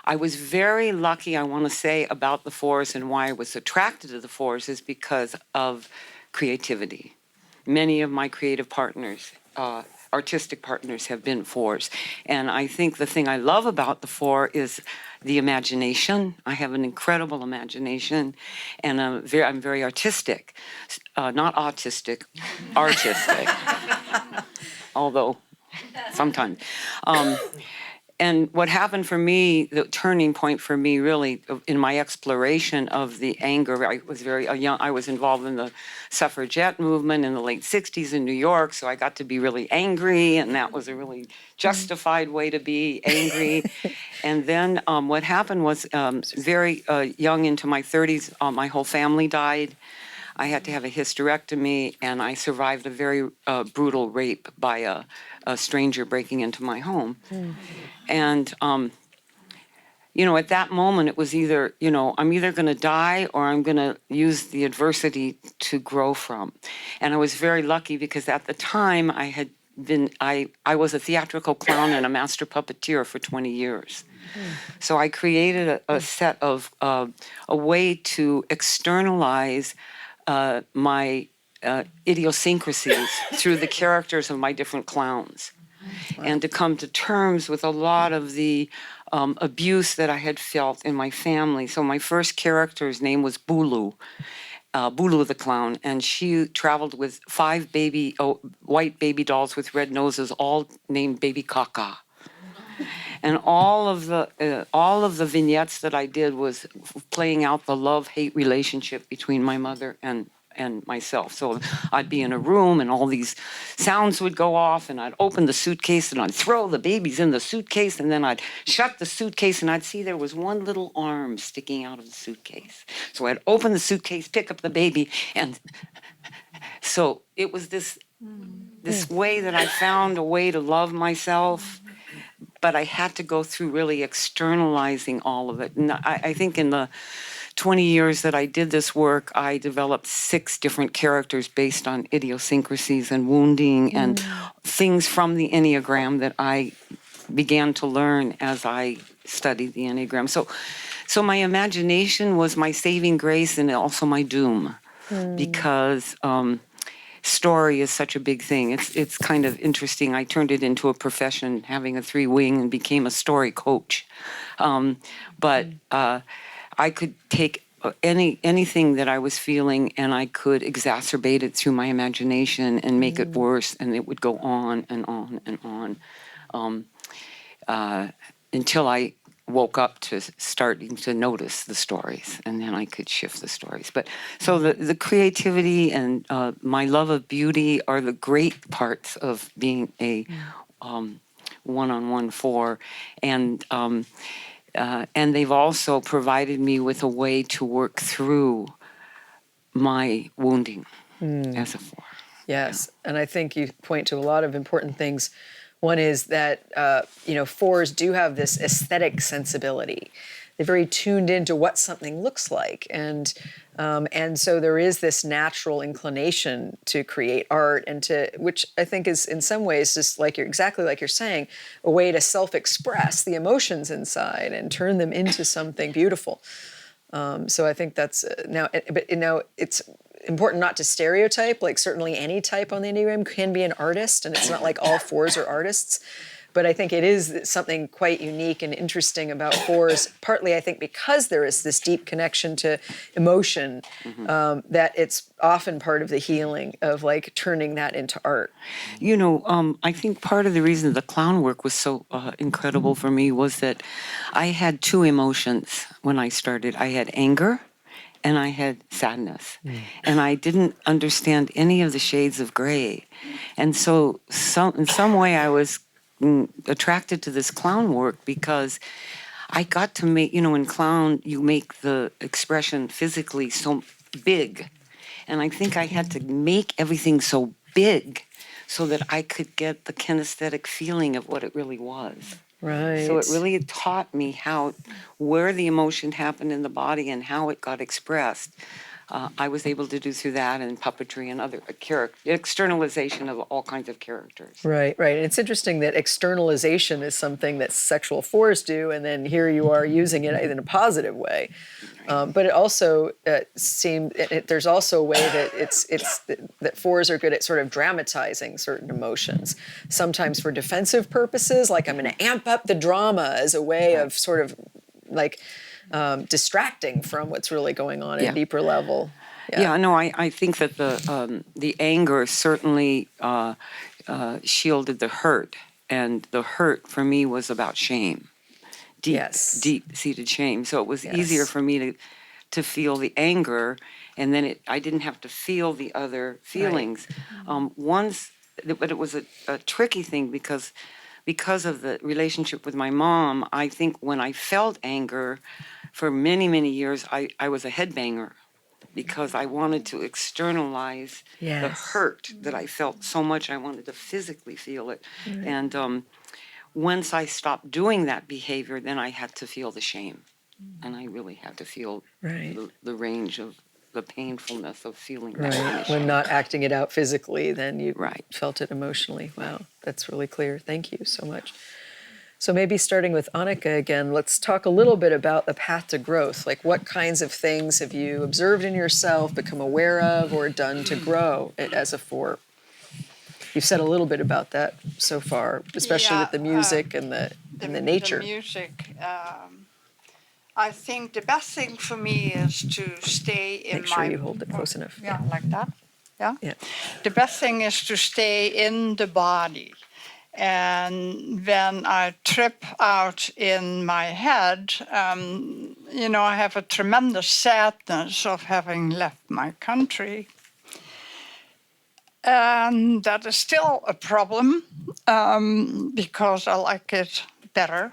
[SPEAKER 5] I was very lucky, I want to say, about the 4s, and why I was attracted to the 4s is because of creativity. Many of my creative partners, artistic partners, have been 4s. And I think the thing I love about the 4 is the imagination. I have an incredible imagination, and I'm very artistic. Not autistic, artistic. Although sometimes. And what happened for me, the turning point for me really in my exploration of the anger, I was very young. I was involved in the suffragette movement in the late 60s in New York, so I got to be really angry, and that was a really justified way to be angry. And then what happened was very young into my 30s, my whole family died. I had to have a hysterectomy, and I survived a very brutal rape by a stranger breaking into my home. And, at that moment, it was either, I'm either going to die or I'm going to use the adversity to grow from. And I was very lucky because at the time I was a theatrical clown and a master puppeteer for 20 years. So I created a set of, a way to externalize my idiosyncrasies through the characters of my different clowns. And to come to terms with a lot of the abuse that I had felt in my family. So my first character's name was Bulu, Bulu the clown, and she traveled with 5 white baby dolls with red noses, all named Baby Kaka. And all of the vignettes that I did was playing out the love-hate relationship between my mother and myself. So I'd be in a room and all these sounds would go off, and I'd open the suitcase and I'd throw the babies in the suitcase, and then I'd shut the suitcase and I'd see there was one little arm sticking out of the suitcase. So I'd open the suitcase, pick up the baby, and so it was this way that I found a way to love myself, but I had to go through really externalizing all of it. And I think in the 20 years that I did this work, I developed 6 different characters based on idiosyncrasies and wounding and things from the Enneagram that I began to learn as I studied the Enneagram. So my imagination was my saving grace and also my doom, because story is such a big thing. It's kind of interesting. I turned it into a profession, having a 3-wing, and became a story coach. But I could take anything that I was feeling, and I could exacerbate it through my imagination and make it worse, and it would go on and on and on until I woke up to starting to notice the stories, and then I could shift the stories. But so the creativity and my love of beauty are the great parts of being a one-on-one four, and they've also provided me with a way to work through my wounding as a four.
[SPEAKER 1] Yes, and I think you point to a lot of important things. One is that fours do have this aesthetic sensibility. They're very tuned into what something looks like, and so there is this natural inclination to create art, and which I think is in some ways just exactly like you're saying, a way to self-express the emotions inside and turn them into something beautiful. So I think that's it's important not to stereotype. Like certainly any type on the Enneagram can be an artist, and it's not like all fours are artists. But I think it is something quite unique and interesting about fours, partly I think because there is this deep connection to emotion, that it's often part of the healing of like turning that into art.
[SPEAKER 5] I think part of the reason the clown work was so incredible for me was that I had two emotions when I started. I had anger and I had sadness. And I didn't understand any of the shades of gray. And so in some way I was attracted to this clown work because I got to make, in clown, you make the expression physically so big. And I think I had to make everything so big so that I could get the kinesthetic feeling of what it really was.
[SPEAKER 1] Right.
[SPEAKER 5] So it really taught me where the emotion happened in the body and how it got expressed. I was able to do through that and puppetry and other externalization of all kinds of characters.
[SPEAKER 1] Right. And it's interesting that externalization is something that sexual fours do, and then here you are using it in a positive way. But it also there's also a way that that fours are good at sort of dramatizing certain emotions, sometimes for defensive purposes, like I'm going to amp up the drama as a way of sort of like distracting from what's really going on at a deeper level.
[SPEAKER 5] I think that the anger certainly shielded the hurt, and the hurt for me was about shame, deep-seated shame. So it was easier for me to feel the anger, and then I didn't have to feel the other feelings. But it was a tricky thing because of the relationship with my mom. I think when I felt anger for many, many years, I was a headbanger because I wanted to externalize the hurt that I felt so much. I wanted to physically feel it. And once I stopped doing that behavior, then I had to feel the shame. And I really had to feel the range of the painfulness of feeling that kind of shame.
[SPEAKER 1] When not acting it out physically, then you felt it emotionally. Wow, that's really clear. Thank you so much. So maybe starting with Annika again, let's talk a little bit about the path to growth. Like what kinds of things have you observed in yourself, become aware of, or done to grow it as a four? You've said a little bit about that so far, especially with the music and the nature.
[SPEAKER 2] The music. I think the best thing for me is to stay in
[SPEAKER 1] Make sure you hold it close enough.
[SPEAKER 2] Yeah, like that. Yeah?
[SPEAKER 1] Yeah.
[SPEAKER 2] The best thing is to stay in the body. And when I trip out in my head, I have a tremendous sadness of having left my country. And that is still a problem because I like it better.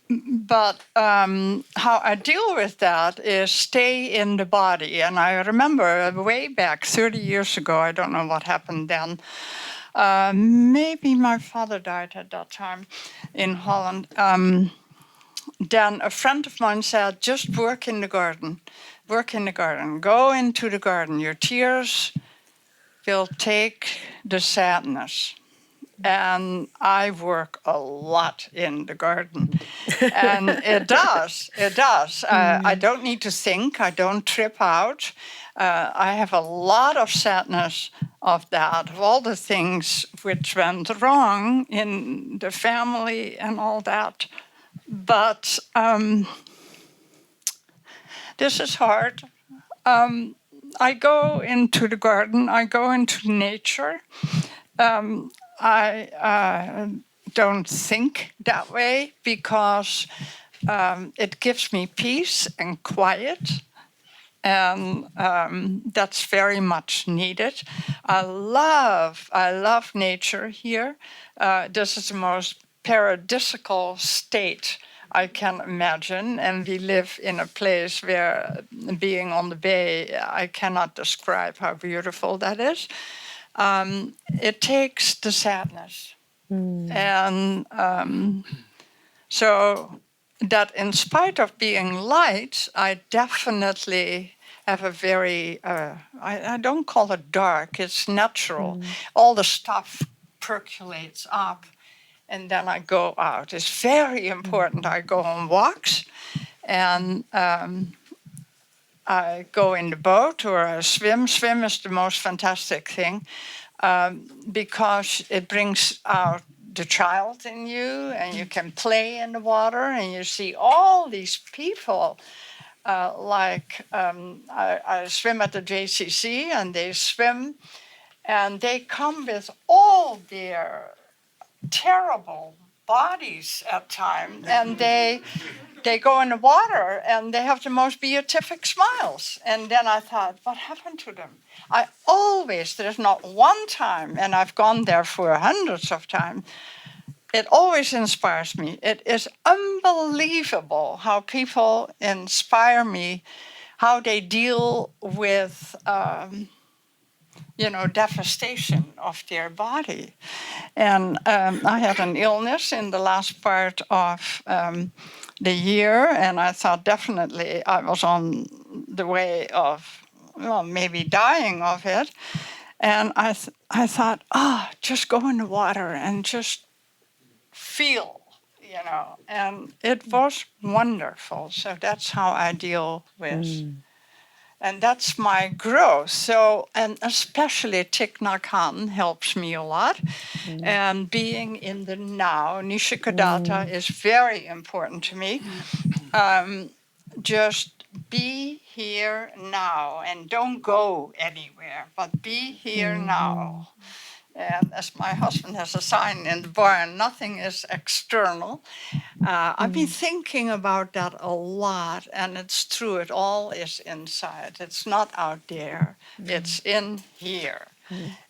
[SPEAKER 2] But how I deal with that is stay in the body. And I remember way back 30 years ago, I don't know what happened then, maybe my father died at that time in Holland. Then a friend of mine said, just work in the garden. Work in the garden. Go into the garden. Your tears will take the sadness. And I work a lot in the garden. And it does. I don't need to think. I don't trip out. I have a lot of sadness of that, of all the things which went wrong in the family and all that. But This is hard. I go into the garden. I go into nature. I don't think that way because it gives me peace and quiet, and that's very much needed. I love nature here. This is the most paradisical state I can imagine, and we live in a place where, being on the bay, I cannot describe how beautiful that is. It takes the sadness, and so that in spite of being light, I definitely have a very, I don't call it dark, it's natural. All the stuff percolates up, and then I go out. It's very important. I go on walks, and I go in the boat or I swim. Swim is the most fantastic thing because it brings out the child in you, and you can play in the water, and you see all these people. I swim at the JCC, and they swim, and they come with all their terrible bodies at times, and they go in the water and they have the most beatific smiles. And then I thought, what happened to them? There's not one time, and I've gone there for hundreds of times, it always inspires me. It is unbelievable how people inspire me, how they deal with devastation of their body. And I had an illness in the last part of the year, and I thought definitely I was on the way of, maybe dying of it. And I thought, just go in the water and just feel, and it was wonderful. So that's how I deal with. And that's my growth. So, and especially Thich Nhat Hanh helps me a lot. And being in the now, Nishikadatta is very important to me. Just be here now and don't go anywhere, but be here now. And as my husband has a sign in the barn, nothing is external. I've been thinking about that a lot, and it's true, it all is inside. It's not out there, it's in here.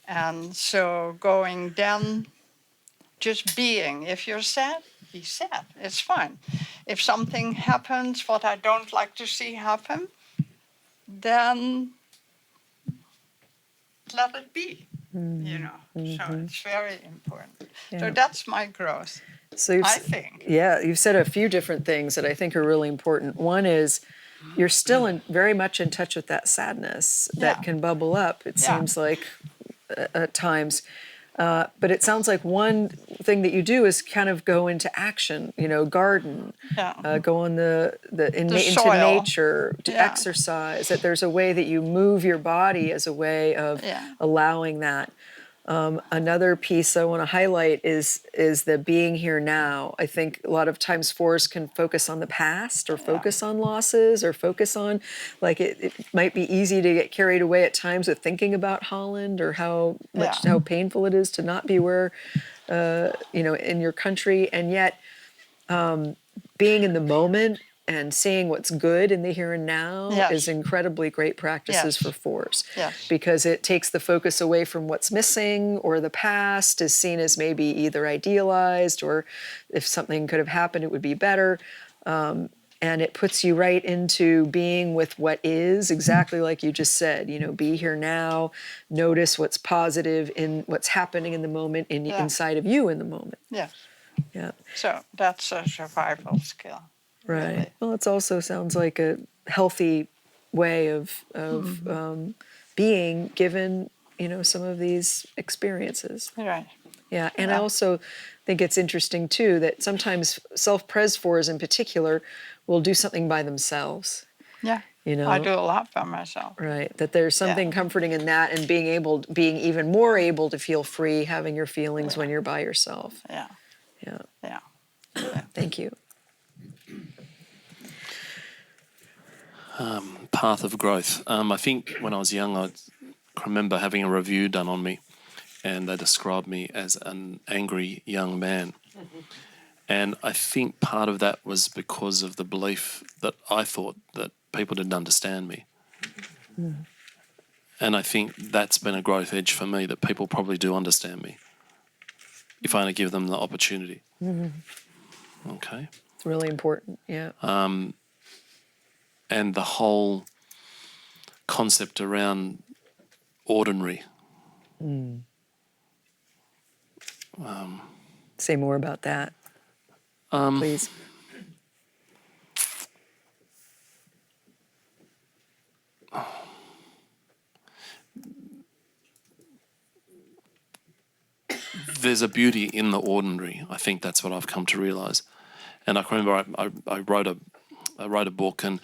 [SPEAKER 2] And so going down, just being. If you're sad, be sad, it's fine. If something happens what I don't like to see happen, then let it be. So it's very important. So that's my growth.
[SPEAKER 1] So
[SPEAKER 2] I think.
[SPEAKER 1] Yeah, you've said a few different things that I think are really important. One is you're still very much in touch with that sadness that can bubble up, it seems like, at times. But it sounds like one thing that you do is kind of go into action, garden, go on into nature, to exercise, that there's a way that you move your body as a way of allowing that. Another piece I want to highlight is the being here now. I think a lot of times fours can focus on the past or focus on losses or focus on, like it might be easy to get carried away at times with thinking about Holland or how painful it is to not be where, in your country. And yet being in the moment and seeing what's good in the here and now is incredibly great practices for fours. Because it takes the focus away from what's missing, or the past is seen as maybe either idealized, or if something could have happened, it would be better. And it puts you right into being with what is, exactly like you just said, be here now, notice what's positive in what's happening in the moment, inside of you in the moment.
[SPEAKER 2] So that's a survival skill.
[SPEAKER 1] Right.
[SPEAKER 2] Really.
[SPEAKER 1] Well, it also sounds like a healthy way of being, given some of these experiences.
[SPEAKER 2] Right.
[SPEAKER 1] Yeah, and I also think it's interesting too that sometimes self-pres fours in particular will do something by themselves.
[SPEAKER 2] Yeah. I do a lot by myself.
[SPEAKER 1] Right. That there's something comforting in that, and being even more able to feel free, having your feelings when you're by yourself.
[SPEAKER 2] Yeah. Thank
[SPEAKER 1] Thank you.
[SPEAKER 3] Path of growth. I think when I was young, I remember having a review done on me, and they described me as an angry young man. And I think part of that was because of the belief that I thought that people didn't understand me. And I think that's been a growth edge for me, that people probably do understand me if I only give them the opportunity. Okay.
[SPEAKER 1] It's really important. Yeah.
[SPEAKER 3] And the whole concept around ordinary.
[SPEAKER 1] Say more about that, please.
[SPEAKER 3] There's a beauty in the ordinary. I think that's what I've come to realise. And I can remember I wrote a book, and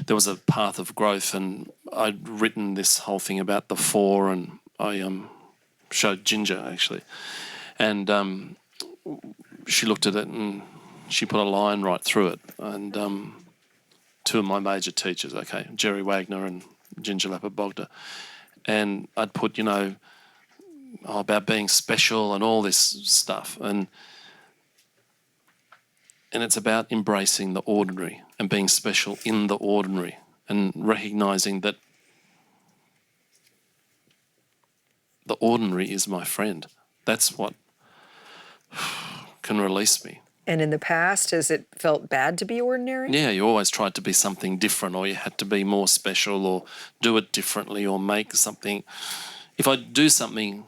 [SPEAKER 3] there was a path of growth, and I'd written this whole thing about the four, and I showed Ginger actually, and she looked at it and she put a line right through it. And two of my major teachers, okay, Jerry Wagner and Ginger Lapper-Bogda, and I'd put, about being special and all this stuff, and it's about embracing the ordinary and being special in the ordinary, and recognising that the ordinary is my friend. That's what can release me.
[SPEAKER 1] And in the past, has it felt bad to be ordinary?
[SPEAKER 3] Yeah, you always tried to be something different, or you had to be more special, or do it differently, or make something. If I do something,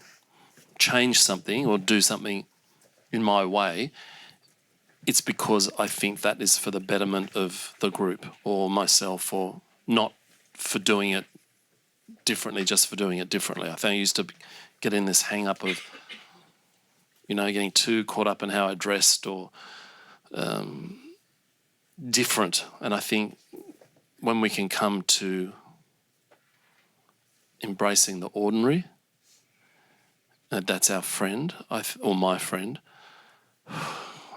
[SPEAKER 3] change something, or do something in my way, it's because I think that is for the betterment of the group or myself, or not for doing it differently just for doing it differently. I think I used to get in this hang-up of, getting too caught up in how I dressed or different. And I think when we can come to embracing the ordinary, that's our friend, or my friend,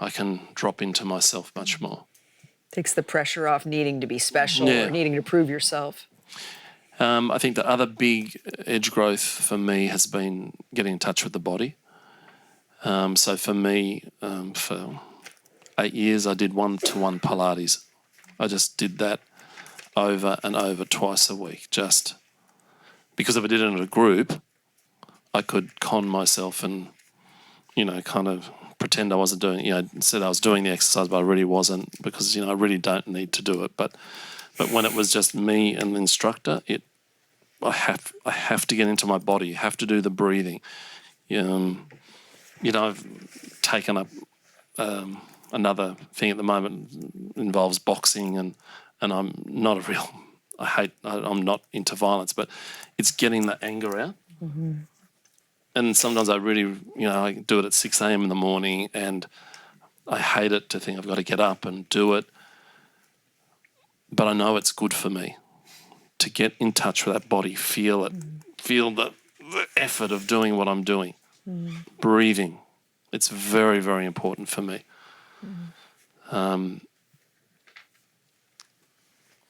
[SPEAKER 3] I can drop into myself much more.
[SPEAKER 1] Takes the pressure off needing to be special or needing to prove yourself.
[SPEAKER 3] I think the other big edge growth for me has been getting in touch with the body. So for me, for 8 years, I did 1-to-1 Pilates. I just did that over and over twice a week, just because if I did it in a group, I could con myself and, kind of pretend I wasn't doing, said I was doing the exercise, but I really wasn't, because, I really don't need to do it. But when it was just me and the instructor, I have to get into my body. You have to do the breathing. I've taken up another thing at the moment, involves boxing, and I'm not I'm not into violence, but it's getting the anger out. Mm-hmm. And sometimes I really, I do it at 6 a.m. in the morning, and I hate it to think I've got to get up and do it. But I know it's good for me to get in touch with that body, feel it, feel the effort of doing what I'm doing. Breathing. It's very, very important for me. I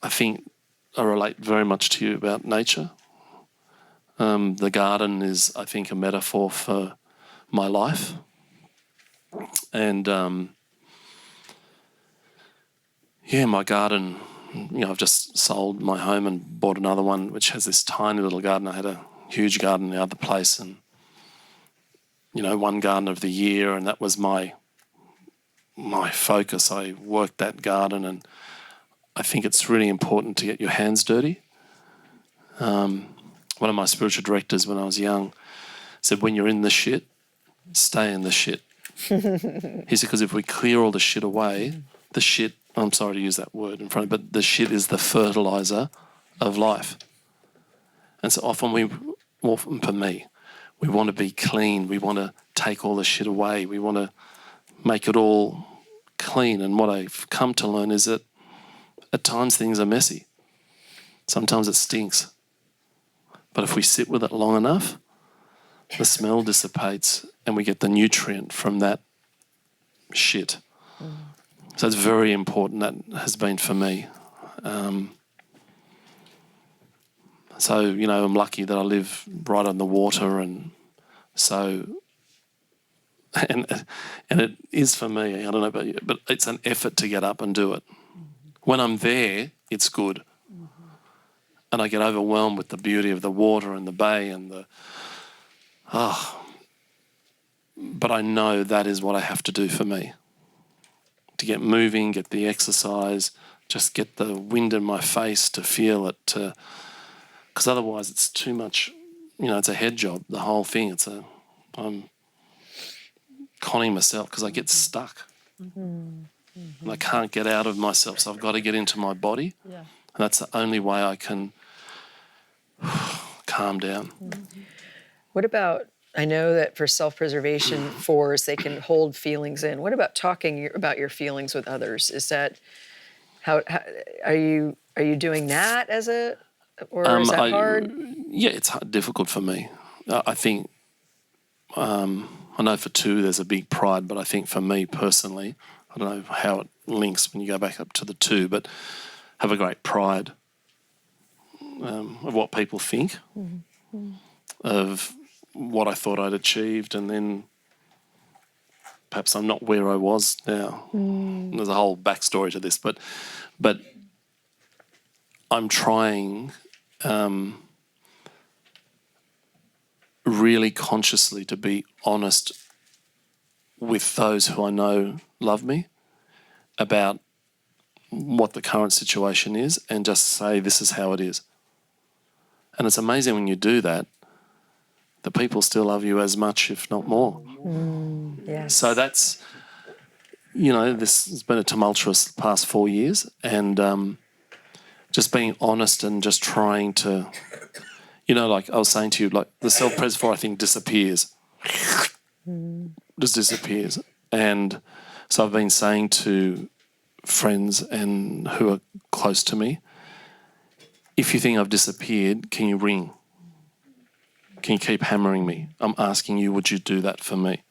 [SPEAKER 3] think I relate very much to you about nature. The garden is, I think, a metaphor for my life. And, my garden, I've just sold my home and bought another one, which has this tiny little garden. I had a huge garden in the other place, and, one garden of the year, and that was my focus. I worked that garden, and I think it's really important to get your hands dirty. One of my spiritual directors when I was young said, when you're in the shit, stay in the shit. He said, because if we clear all the shit away, the shit, I'm sorry to use that word in front of it, but the shit is the fertilizer of life. And so often for me, we want to be clean. We want to take all the shit away. We want to make it all clean. And what I've come to learn is that at times things are messy. Sometimes it stinks. But if we sit with it long enough, the smell dissipates and we get the nutrient from that shit. So it's very important. That has been for me. So, you know, I'm lucky that I live right on the water, and so, and it is for me, I don't know about you, but it's an effort to get up and do it. When I'm there, it's good. And I get overwhelmed with the beauty of the water and the bay and but I know that is what I have to do for me. To get moving, get the exercise, just get the wind in my face to feel it, because otherwise it's too much, you know, it's a head job, the whole thing. I'm conning myself because I get stuck. And I can't get out of myself, so I've got to get into my body.
[SPEAKER 1] Yeah.
[SPEAKER 3] And that's the only way I can calm down.
[SPEAKER 1] What about, I know that for self-preservation fours, they can hold feelings in. What about talking about your feelings with others? Is that, how are you doing that as a, or is that hard?
[SPEAKER 3] Yeah, it's difficult for me. I think, I know for two there's a big pride, but I think for me personally, I don't know how it links when you go back up to the two, but have a great pride of what people think, of what I thought I'd achieved, and then perhaps I'm not where I was now. There's a whole backstory to this, but I'm trying really consciously to be honest with those who I know love me about what the current situation is, and just say this is how it is. And it's amazing when you do that, the people still love you as much, if not more.
[SPEAKER 1] Yes.
[SPEAKER 3] So that's, you know, this has been a tumultuous past 4 years, and just being honest and just trying to, you know, like I was saying to you, like the self-pres for, I think, disappears. Just disappears. And so I've been saying to friends and who are close to me, if you think I've disappeared, can you ring? Can you keep hammering me? I'm asking you, would you do that for me?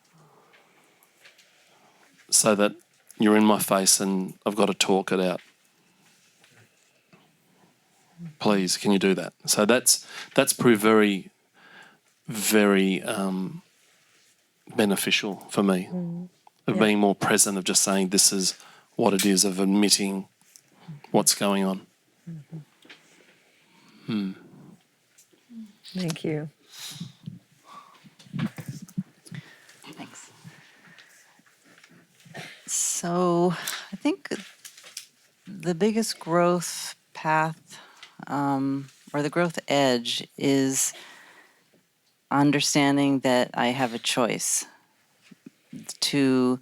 [SPEAKER 3] So that you're in my face and I've got to talk it out. Please, can you do that? So that's proved very, very beneficial for me, of being more present, of just saying this is what it is, of admitting what's going on.
[SPEAKER 1] Thank you.
[SPEAKER 4] Thanks. So I think the biggest growth path or the growth edge is understanding that I have a choice to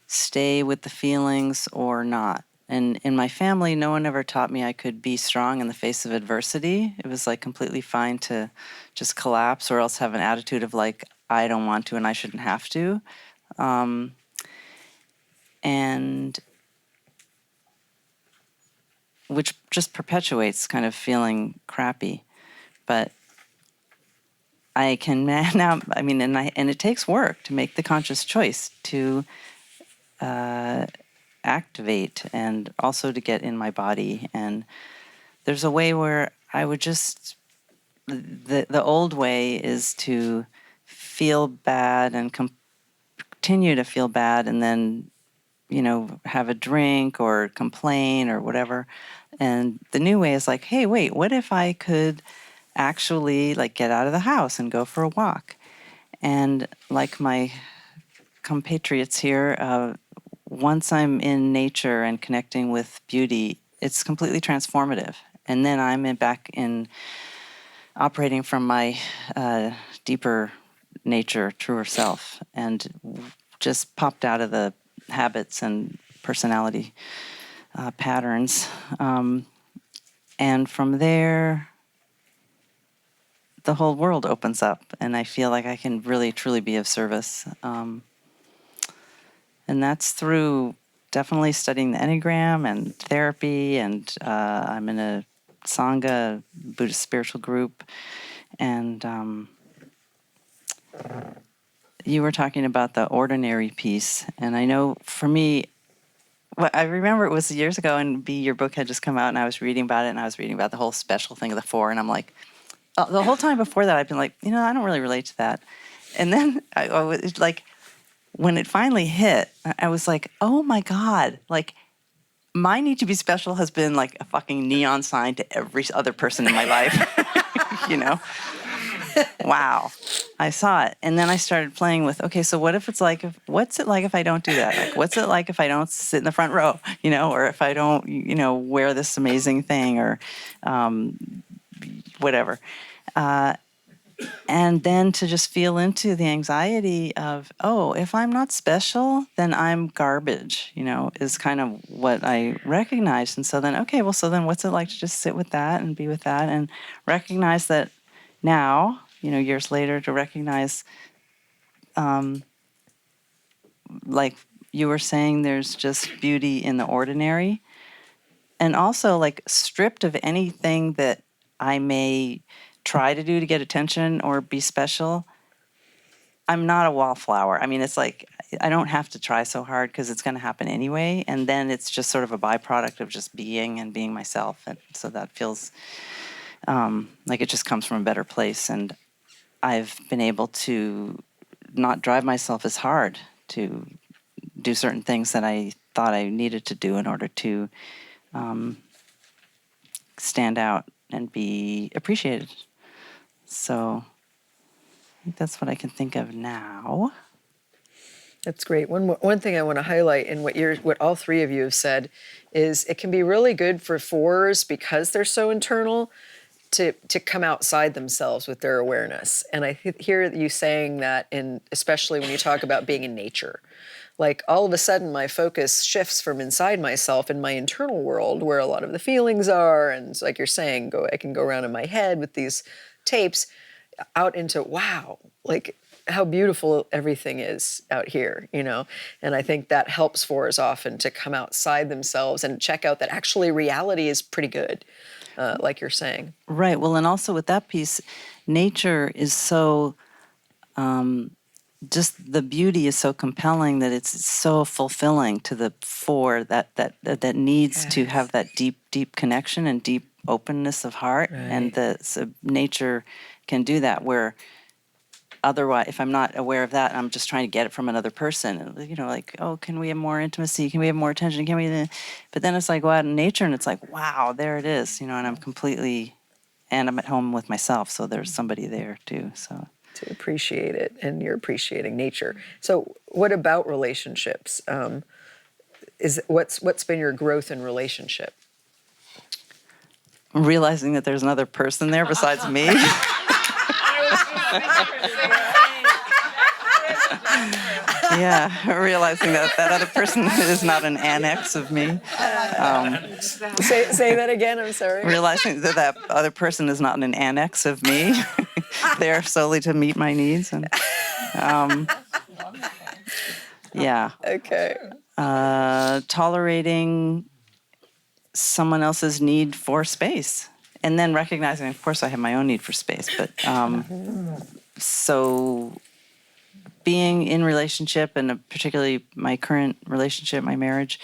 [SPEAKER 4] stay with the feelings or not. And in my family, no one ever taught me I could be strong in the face of adversity. It was like completely fine to just collapse or else have an attitude of like, I don't want to and I shouldn't have to. And which just perpetuates kind of feeling crappy. But I can now, I mean, and it takes work to make the conscious choice to activate and also to get in my body. And there's a way where I would just, the old way is to feel bad and continue to feel bad and then, you know, have a drink or complain or whatever. And the new way is like, hey, wait, what if I could actually like get out of the house and go for a walk? And like my compatriots here, once I'm in nature and connecting with beauty, it's completely transformative. And then I'm back in operating from my deeper nature, truer self, and just popped out of the habits and personality patterns. And from there, the whole world opens up, and I feel like I can really, truly be of service. And that's through definitely studying the Enneagram and therapy, and I'm in a Sangha, Buddhist spiritual group. And you were talking about the ordinary piece, and I know for me, well, I remember it was years ago, and your book had just come out, and I was reading about it, and I was reading about the whole special thing of the four, and I'm like, the whole time before that, I've been like, I don't really relate to that. And then I was like, when it finally hit, I was like, oh my God, like my need to be special has been like a fucking neon sign to every other person in my life, Wow. I saw it. And then I started playing with, okay, so what if it's like, what's it like if I don't do that? Like, what's it like if I don't sit in the front row, or if I don't, wear this amazing thing or whatever. And then to just feel into the anxiety of, oh, if I'm not special, then I'm garbage, is kind of what I recognized. And so then, okay, well, so then what's it like to just sit with that and be with that and recognize that now, years later, to recognize, like you were saying, there's just beauty in the ordinary. And also, like, stripped of anything that I may try to do to get attention or be special, I'm not a wallflower. I mean, it's like I don't have to try so hard because it's going to happen anyway. And then it's just sort of a byproduct of just being and being myself. And so that feels like it just comes from a better place. And I've been able to not drive myself as hard to do certain things that I thought I needed to do in order to stand out and be appreciated. So I think that's what I can think of now.
[SPEAKER 1] That's great. One thing I want to highlight in what all three of you have said is it can be really good for fours because they're so internal to come outside themselves with their awareness. And I hear you saying that, especially when you talk about being in nature. Like all of a sudden my focus shifts from inside myself in my internal world where a lot of the feelings are, and like you're saying, I can go around in my head with these tapes out into, wow, like how beautiful everything is out here, And I think that helps fours often to come outside themselves and check out that actually reality is pretty good. Like you're saying.
[SPEAKER 4] Right. Well, and also with that piece, nature is so, just the beauty is so compelling that it's so fulfilling to the four that needs to have that deep, deep connection and deep openness of heart. Right. And so nature can do that where otherwise, if I'm not aware of that, I'm just trying to get it from another person. Like, oh, can we have more intimacy? Can we have more attention? Can we? But then it's like go out in nature, and it's like, wow, there it is. And I'm and I'm at home with myself, so there's somebody there too. So
[SPEAKER 1] to appreciate it, and you're appreciating nature. So, what about relationships? What's been your growth in relationship?
[SPEAKER 4] Realizing that there's another person there besides me. Yeah, realizing that other person is not an annex of me.
[SPEAKER 1] Say that again, I'm sorry.
[SPEAKER 4] Realizing that other person is not an annex of me. They're solely to meet my needs. And yeah.
[SPEAKER 1] Okay.
[SPEAKER 4] Tolerating someone else's need for space. And then recognizing, of course, I have my own need for space, but so being in relationship, and particularly my current relationship, my marriage,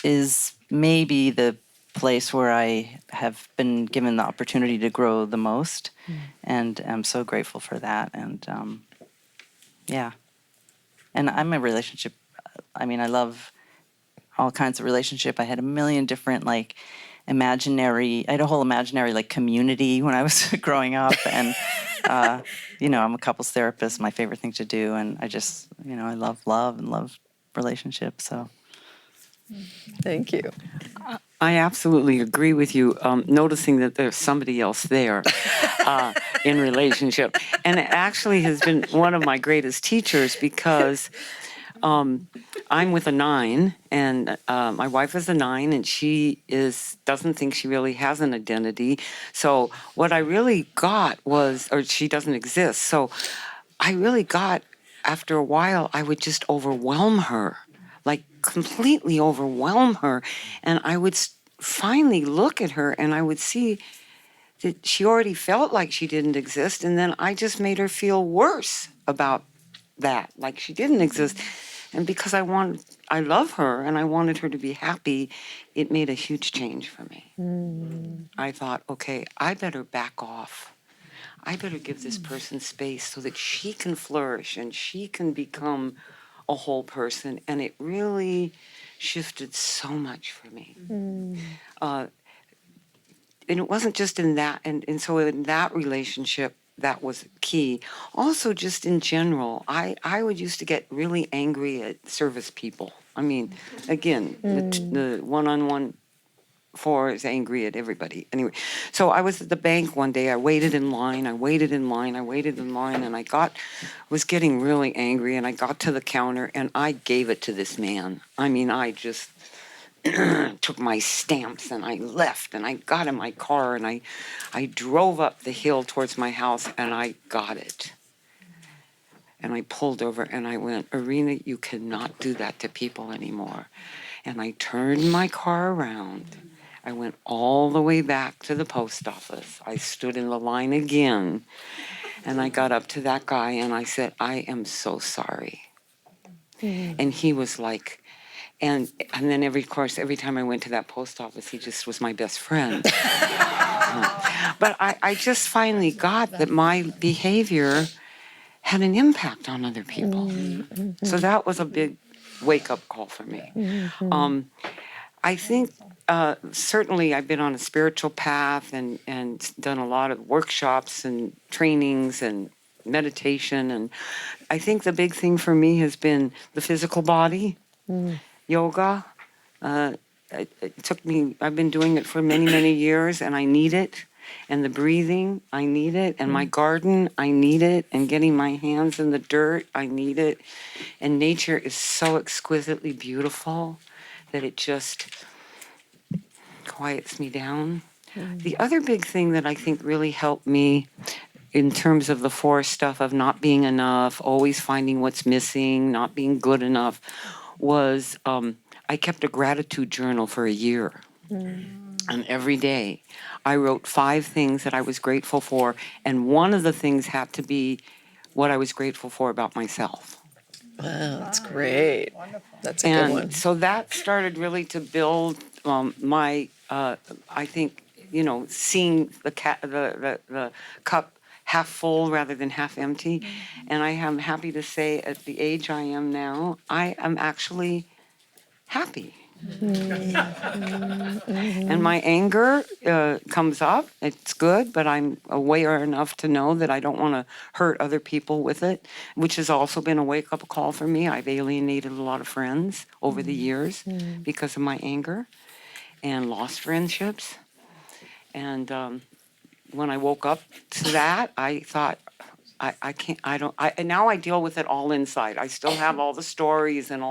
[SPEAKER 4] is maybe the place where I have been given the opportunity to grow the most, and I'm so grateful for that. And yeah, and I'm a relationship. I mean, I love all kinds of relationship. I had a million different I had a whole imaginary community when I was growing up, and I'm a couples therapist, my favorite thing to do, and I just I love love and love relationships. So
[SPEAKER 1] thank you.
[SPEAKER 5] I absolutely agree with you, noticing that there's somebody else there in relationship. And it actually has been one of my greatest teachers because I'm with a 9, and my wife is a 9, and she doesn't think she really has an identity. So what I really got or she doesn't exist. So I really got, after a while, I would just overwhelm her, completely overwhelm her. And I would finally look at her, and I would see that she already felt like she didn't exist. And then I just made her feel worse about that, like she didn't exist. And because I I love her and I wanted her to be happy, it made a huge change for me. I thought, okay, I better back off. I better give this person space so that she can flourish and she can become a whole person. And it really shifted so much for me. And it wasn't just in that, and so in that relationship, that was key. Also, just in general, I would used to get really angry at service people. I mean, again, the one-on-one four is angry at everybody. Anyway, so I was at the bank one day. I waited in line. I waited in line. I waited in line, and was getting really angry. And I got to the counter, and I gave it to this man. I mean, I just took my stamps and I left and I got in my car and I drove up the hill towards my house and I got it. And I pulled over and I went, Irina, you cannot do that to people anymore. And I turned my car around. I went all the way back to the post office. I stood in the line again and I got up to that guy and I said, I am so sorry. And he was like, and then every time I went to that post office, he just was my best friend. But I just finally got that my behavior had an impact on other people. So that was a big wake-up call for me. I think certainly I've been on a spiritual path and done a lot of workshops and trainings and meditation. And I think the big thing for me has been the physical body. Yoga, it took me, I've been doing it for many, many years and I need it. And the breathing, I need it. And my garden, I need it. And getting my hands in the dirt, I need it. And nature is so exquisitely beautiful that it just quiets me down. The other big thing that I think really helped me in terms of the four stuff of not being enough, always finding what's missing, not being good enough, was I kept a gratitude journal for a year. And every day I wrote 5 things that I was grateful for. And one of the things had to be what I was grateful for about myself.
[SPEAKER 1] Wow, that's great. That's a
[SPEAKER 5] And
[SPEAKER 1] good one.
[SPEAKER 5] so that started really to build my, I think, seeing the cup half full rather than half empty. And I am happy to say at the age I am now, I am actually happy. And my anger comes up. It's good, but I'm aware enough to know that I don't want to hurt other people with it, which has also been a wake-up call for me. I've alienated a lot of friends over the years because of my anger and lost friendships. And when I woke up to that, I thought, and now I deal with it all inside. I still have all the stories and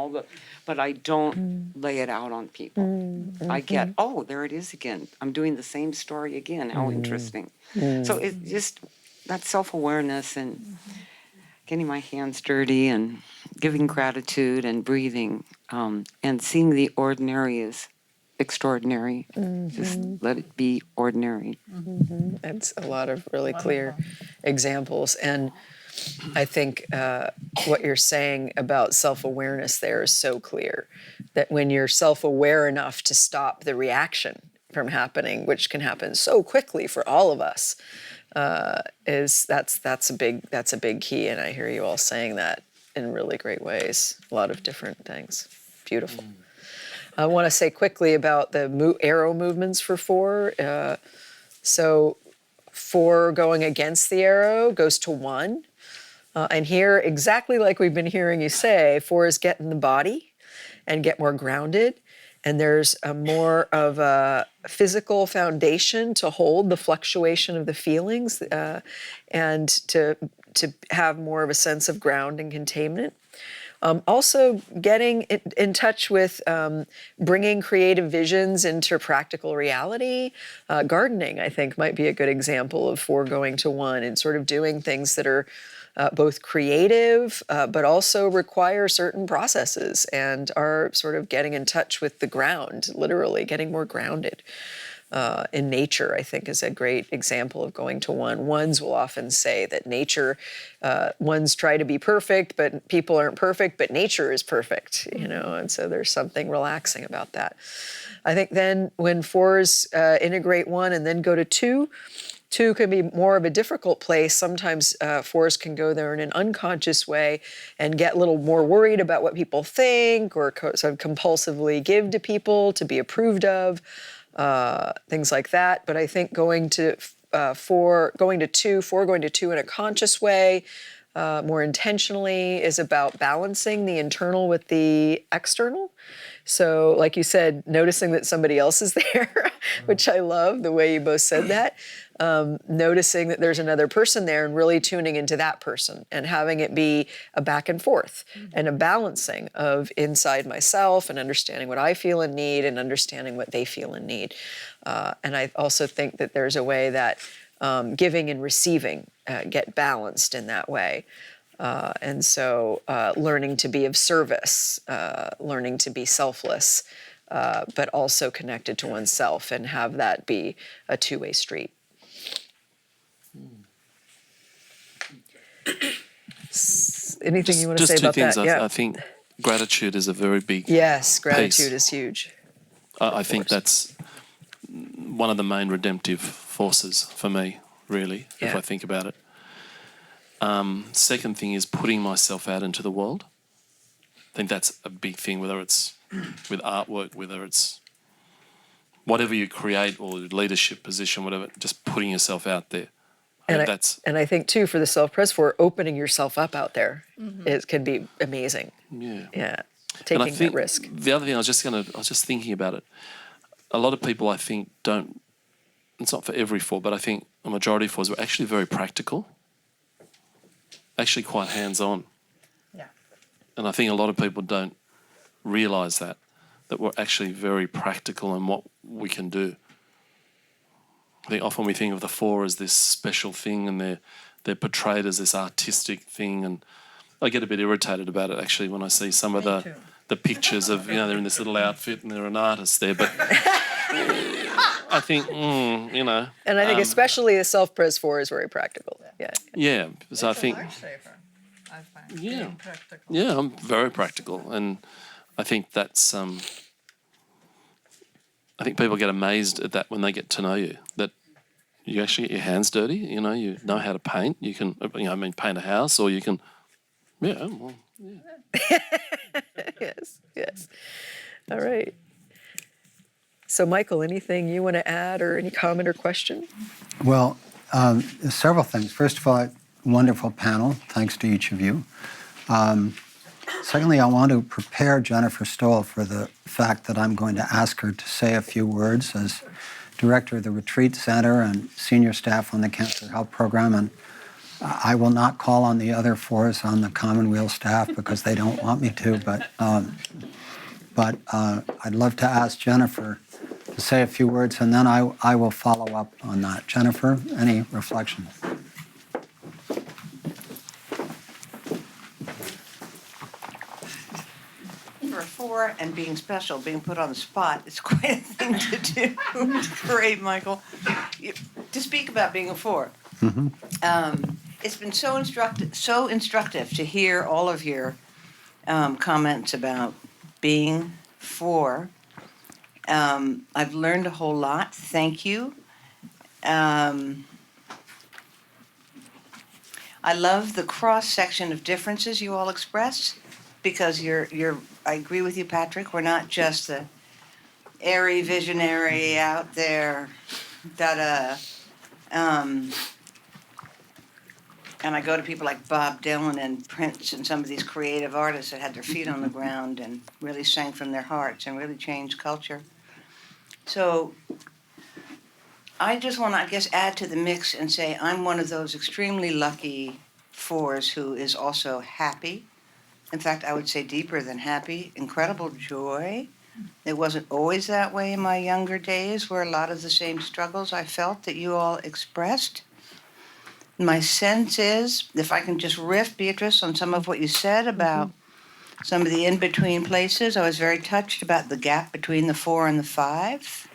[SPEAKER 5] but I don't lay it out on people. I get, oh, there it is again. I'm doing the same story again. How interesting. So it just, that self-awareness and getting my hands dirty and giving gratitude and breathing and seeing the ordinary as extraordinary. Just let it be ordinary.
[SPEAKER 1] That's a lot of really clear examples. And I think what you're saying about self-awareness there is so clear, that when you're self-aware enough to stop the reaction from happening, which can happen so quickly for all of us, that's a big key. And I hear you all saying that in really great ways. A lot of different things. Beautiful. I want to say quickly about the arrow movements for 4. So 4 going against the arrow goes to 1. And here, exactly like we've been hearing you say, 4 is get in the body and get more grounded. And there's a more of a physical foundation to hold the fluctuation of the feelings and to have more of a sense of ground and containment. Also getting in touch with bringing creative visions into practical reality. Gardening, I think, might be a good example of 4 going to 1 and sort of doing things that are both creative, but also require certain processes and are sort of getting in touch with the ground, literally getting more grounded. in nature, I think, is a great example of going to one. Ones will often say that nature, ones try to be perfect, but people aren't perfect, but nature is perfect, and so there's something relaxing about that. I think then when fours integrate one and then go to two, two can be more of a difficult place. Sometimes fours can go there in an unconscious way and get a little more worried about what people think, or sort of compulsively give to people to be approved of, things like that. But I think going to four going to two in a conscious way, more intentionally, is about balancing the internal with the external. So, like you said, noticing that somebody else is there, which I love the way you both said that. Noticing that there's another person there and really tuning into that person and having it be a back and forth and a balancing of inside myself and understanding what I feel and need and understanding what they feel and need. And I also think that there's a way that giving and receiving get balanced in that way. And so learning to be of service, learning to be selfless, but also connected to oneself, and have that be a two-way street. Anything you want to say about that?
[SPEAKER 3] Yeah. I think gratitude is a very big
[SPEAKER 1] Yes, gratitude
[SPEAKER 3] piece.
[SPEAKER 1] is huge.
[SPEAKER 3] I think that's one of the main redemptive forces for me, really, if I think about it. Second thing is putting myself out into the world. I think that's a big thing, whether it's with artwork, whether it's whatever you create, or leadership position, whatever, just putting yourself out there.
[SPEAKER 1] And I think, too, for the self-pres for opening yourself up out there, it can be amazing. Yeah. Taking
[SPEAKER 3] and I think
[SPEAKER 1] that risk.
[SPEAKER 3] The other thing, I was just thinking about it. A lot of people, I think, don't, it's not for every four, but I think a majority of fours were actually very practical, actually quite hands-on.
[SPEAKER 2] Yeah.
[SPEAKER 3] And I think a lot of people don't realise that we're actually very practical in what we can do. I think often we think of the four as this special thing, and they're portrayed as this artistic thing, and I get a bit irritated about it actually when I see some of the pictures of, they're in this little outfit and they're an artist there, but I think,
[SPEAKER 1] And I think especially the self-pres four is very practical. Yeah.
[SPEAKER 3] So I think,
[SPEAKER 2] I find.
[SPEAKER 3] Yeah.
[SPEAKER 2] Being practical.
[SPEAKER 3] yeah, I'm very practical, and I think that's, I think people get amazed at that when they get to know you, that you actually get your hands dirty, you know how to paint, you can, paint a house, or you can,
[SPEAKER 1] Yes. All right. So, Michael, anything you want to add, or any comment or question?
[SPEAKER 6] Well, several things. First of all, wonderful panel. Thanks to each of you. Secondly, I want to prepare Jennifer Stoll for the fact that I'm going to ask her to say a few words as director of the Retreat Center and senior staff on the Cancer Help Program. And I will not call on the other fours on the Commonweal staff because they don't want me to. But I'd love to ask Jennifer to say a few words, and then I will follow up on that. Jennifer, any reflections?
[SPEAKER 7] For a four and being special, being put on the spot, it's quite a thing to do. Great, Michael. To speak about being a four. It's been so instructive to hear all of your comments about being four. I've learned a whole lot. Thank you. I love the cross section of differences you all expressed, because I agree with you, Patrick. We're not just the airy visionary out there, and I go to people like Bob Dylan and Prince and some of these creative artists that had their feet on the ground and really sang from their hearts and really changed culture. So I just want to, add to the mix and say I'm one of those extremely lucky fours who is also happy. In fact, I would say deeper than happy, incredible joy. It wasn't always that way in my younger days, where a lot of the same struggles I felt that you all expressed. My sense is, if I can just riff, Beatrice, on some of what you said about some of the in-between places, I was very touched about the gap between the 4 and the 5.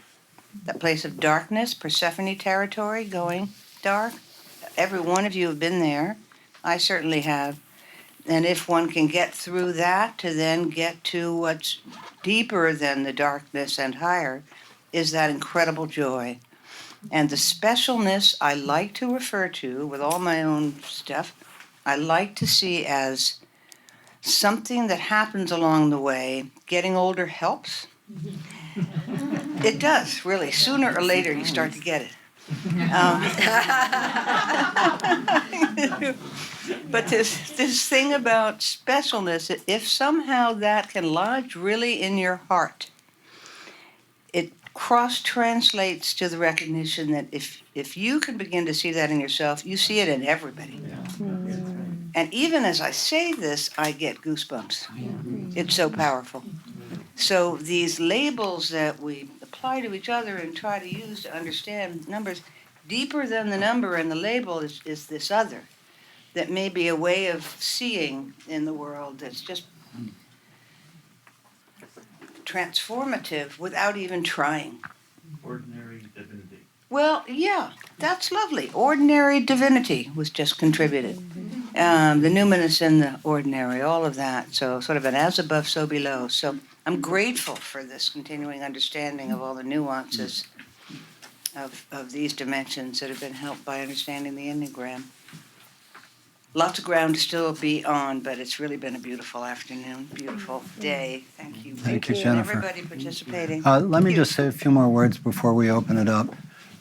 [SPEAKER 7] that place of darkness, Persephone territory, going dark. Every one of you have been there. I certainly have. And if one can get through that to then get to what's deeper than the darkness and higher, is that incredible joy. And the specialness I like to refer to, with all my own stuff, I like to see as something that happens along the way. Getting older helps. It does, really. Sooner or later, you start to get it. But this thing about specialness, if somehow that can lodge really in your heart, it cross-translates to the recognition that if you can begin to see that in yourself, you see it in everybody. And even as I say this, I get goosebumps. It's so powerful. So these labels that we apply to each other and try to use to understand numbers, deeper than the number and the label is this other that may be a way of seeing in the world that's just transformative without even trying.
[SPEAKER 8] Ordinary divinity.
[SPEAKER 7] Well, yeah, that's lovely. Ordinary divinity was just contributed. The numinous and the ordinary, all of that. So sort of an as above, so below. So I'm grateful for this continuing understanding of all the nuances of these dimensions that have been helped by understanding the Enneagram. Lots of ground to still be on, but it's really been a beautiful afternoon, beautiful day. Thank you.
[SPEAKER 6] Thank you,
[SPEAKER 7] And
[SPEAKER 6] Jennifer.
[SPEAKER 7] everybody participating.
[SPEAKER 6] Let me just say a few more words before we open it up.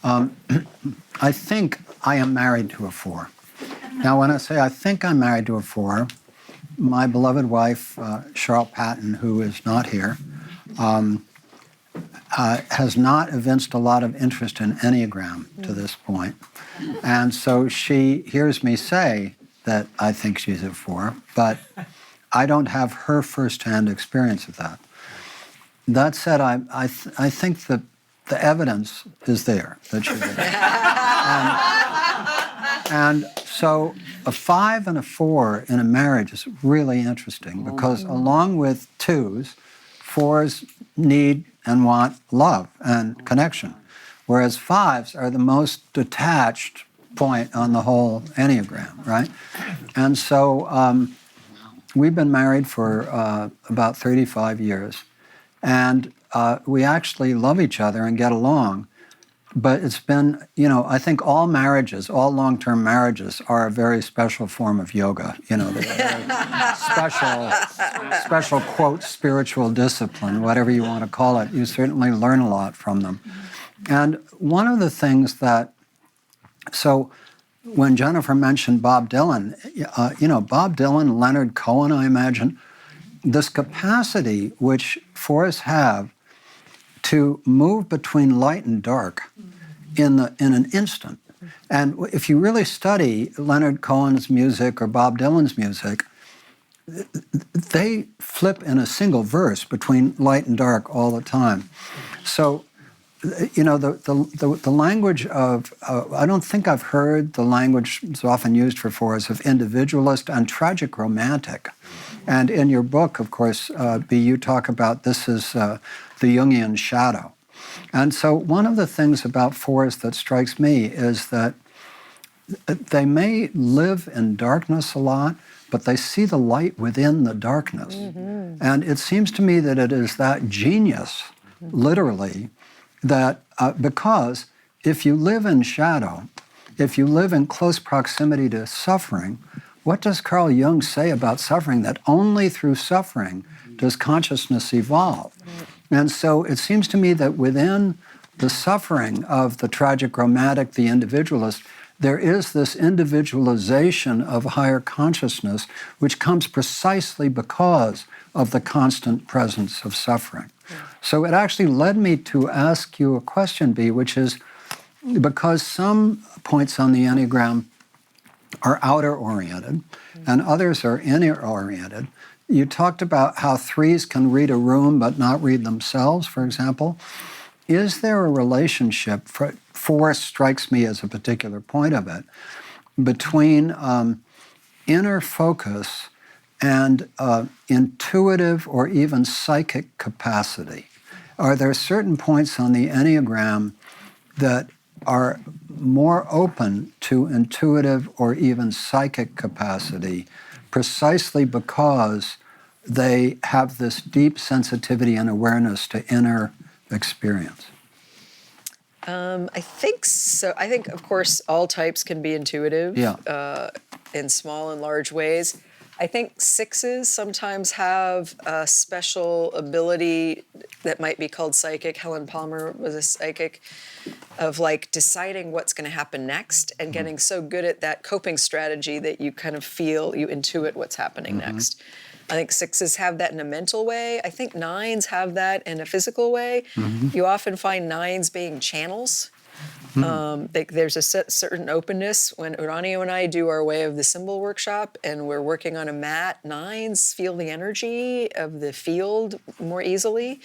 [SPEAKER 6] I think I am married to a 4. Now, when I say I think I'm married to a 4, my beloved wife, Cheryl Patton, who is not here, has not evinced a lot of interest in Enneagram to this point. And so she hears me say that I think she's a 4, but I don't have her firsthand experience of that. That said, I think that the evidence is there that she's a 4. And so a 5 and a 4 in a marriage is really interesting because along with 2s, 4s need and want love and connection, whereas 5s are the most detached point on the whole Enneagram, right? And so we've been married for about 35 years, and we actually love each other and get along. But it's been, I think all marriages, all long-term marriages are a very special form of yoga. They're a very special, quote, spiritual discipline, whatever you want to call it. You certainly learn a lot from them. And one of the things so when Jennifer mentioned Bob Dylan, Bob Dylan, Leonard Cohen, I imagine, this capacity which 4s have to move between light and dark in an instant. And if you really study Leonard Cohen's music or Bob Dylan's music, they flip in a single verse between light and dark all the time. So, the language of, I don't think I've heard the language that's often used for 4s of individualist and tragic romantic. And in your book, of course, B, you talk about this is the Jungian shadow. And so one of the things about 4s that strikes me is that they may live in darkness a lot, but they see the light within the darkness. Mm-hmm. And it seems to me that it is that genius, literally, that because if you live in shadow, if you live in close proximity to suffering, what does Carl Jung say about suffering? That only through suffering does consciousness evolve. And so it seems to me that within the suffering of the tragic romantic, the individualist, there is this individualization of higher consciousness, which comes precisely because of the constant presence of suffering. So it actually led me to ask you a question, B, which is, because some points on the Enneagram are outer-oriented and others are inner-oriented. You talked about how 3s can read a room but not read themselves, for example. Is there a relationship, 4 strikes me as a particular point of it, between inner focus and intuitive or even psychic capacity? are there certain points on the Enneagram that are more open to intuitive or even psychic capacity precisely because they have this deep sensitivity and awareness to inner experience?
[SPEAKER 1] I think so. I think, of course, all types can be intuitive in small and large ways. I think sixes sometimes have a special ability that might be called psychic. Helen Palmer was a psychic, of like deciding what's going to happen next and getting so good at that coping strategy that you kind of feel, you intuit what's happening next. I think sixes have that in a mental way. I think nines have that in a physical way. You often find nines being channels. There's a certain openness. When Uranio and I do our Way of the Symbol workshop and we're working on a mat, nines feel the energy of the field more easily.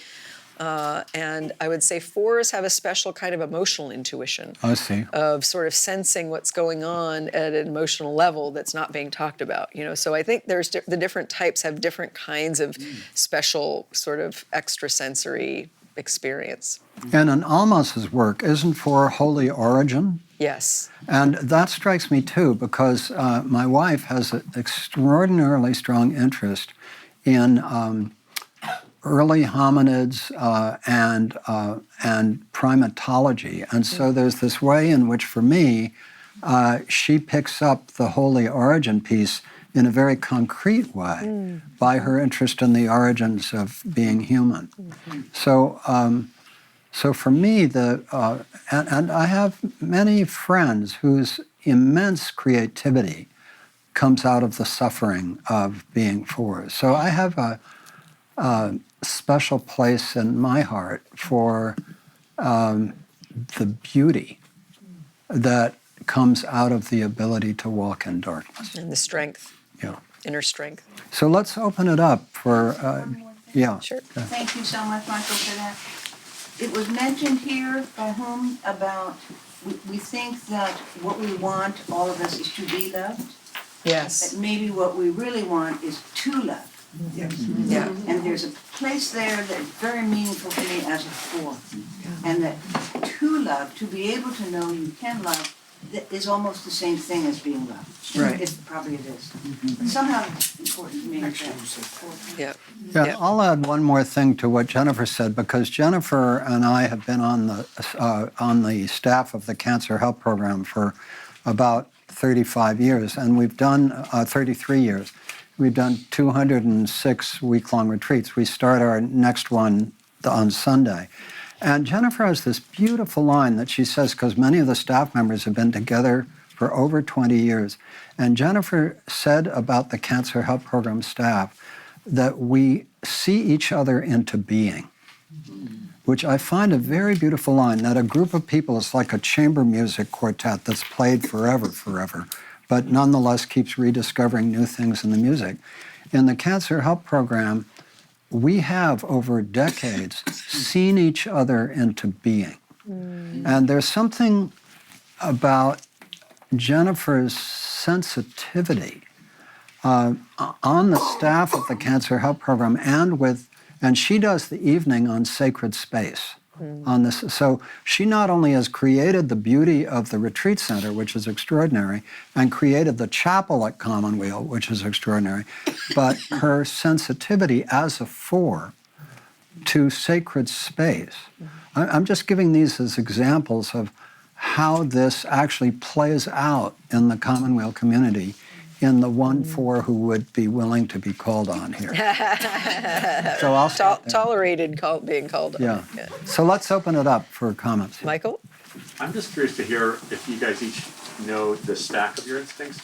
[SPEAKER 1] And I would say fours have a special kind of emotional intuition.
[SPEAKER 6] I see.
[SPEAKER 1] Of sort of sensing what's going on at an emotional level that's not being talked about. So I think there's the different types have different kinds of special sort of extrasensory experience.
[SPEAKER 6] And in Almas's work, isn't for holy origin?
[SPEAKER 1] Yes.
[SPEAKER 6] And that strikes me too, because my wife has an extraordinarily strong interest in early hominids and primatology. And so there's this way in which, for me, she picks up the holy origin piece in a very concrete way by her interest in the origins of being human. So for me, and I have many friends whose immense creativity comes out of the suffering of being fours. So I have a special place in my heart for the beauty that comes out of the ability to walk in darkness.
[SPEAKER 1] And the strength.
[SPEAKER 6] Yeah.
[SPEAKER 1] Inner strength.
[SPEAKER 6] So let's open it up for, yeah.
[SPEAKER 1] Sure.
[SPEAKER 7] Thank you so much, Michael, for that. It was mentioned here by whom about we think that what we want, all of us, is to be loved.
[SPEAKER 1] Yes.
[SPEAKER 7] That maybe what we really want is to love.
[SPEAKER 1] Yeah.
[SPEAKER 7] And there's a place there that's very meaningful for me as a four. And that to love, to be able to know you can love, that is almost the same thing as being loved.
[SPEAKER 1] Right.
[SPEAKER 7] Probably it is. But somehow it's important to me.
[SPEAKER 1] Yeah.
[SPEAKER 6] Yeah,
[SPEAKER 1] Yep.
[SPEAKER 6] I'll add one more thing to what Jennifer said, because Jennifer and I have been on the staff of the Cancer Help Program for about 35 years, and we've done 33 years. We've done 206 week-long retreats. We start our next one on Sunday. And Jennifer has this beautiful line that she says, because many of the staff members have been together for over 20 years. And Jennifer said about the Cancer Help Program staff that we see each other into being, which I find a very beautiful line, that a group of people is like a chamber music quartet that's played forever, but nonetheless keeps rediscovering new things in the music. In the Cancer Help Program, we have over decades seen each other into being. And there's something about Jennifer's sensitivity on the staff of the Cancer Help Program, and she does the evening on sacred space. On this, so she not only has created the beauty of the retreat center, which is extraordinary, and created the chapel at Commonweal, which is extraordinary, but her sensitivity as a four to sacred space. I'm just giving these as examples of how this actually plays out in the Commonweal community in the 1-4 who would be willing to be called on here. So I'll stop there.
[SPEAKER 1] Tolerated being called on.
[SPEAKER 6] Yeah. So let's open it up for comments.
[SPEAKER 1] Michael?
[SPEAKER 8] I'm just curious to hear if you guys each know the stack of your instincts.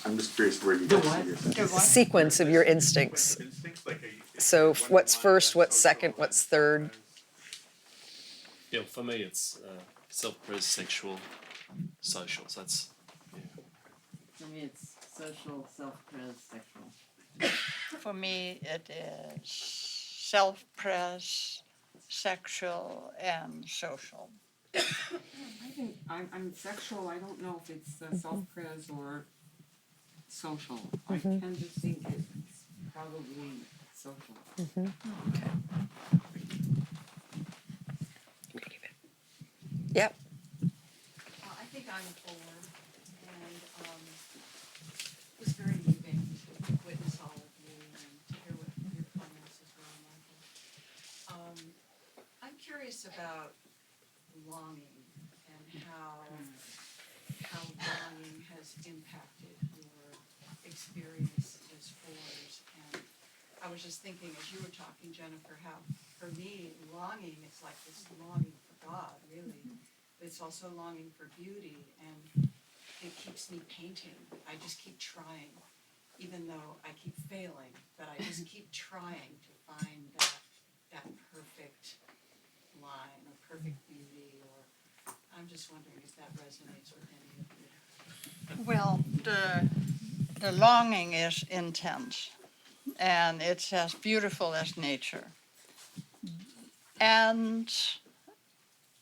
[SPEAKER 8] I'm just curious where you guys see yourself.
[SPEAKER 1] Sequence of your instincts.
[SPEAKER 8] Instincts, like
[SPEAKER 1] So what's first, what's second, what's third?
[SPEAKER 3] Yeah, for me it's self-pres, sexual, social. So that's
[SPEAKER 4] For me, it's social, self-pres, sexual.
[SPEAKER 2] For me, it is self-pres, sexual, and social.
[SPEAKER 5] I think I'm sexual. I don't know if it's self-pres or social. I tend to think it's probably social.
[SPEAKER 1] Yep.
[SPEAKER 9] I think I'm a 4, and it was very moving to witness all of you and to hear what your comments as well, Michael. I'm curious about longing and how longing has impacted your experience as 4s. And I was just thinking as you were talking, Jennifer, how for me, longing, it's like this longing for God, really. It's also longing for beauty, and it keeps me painting. I just keep trying, even though I keep failing, but I just keep trying to find that perfect line or perfect beauty, or I'm just wondering if that resonates with any of you.
[SPEAKER 2] Well, the longing is intense, and it's as beautiful as nature. And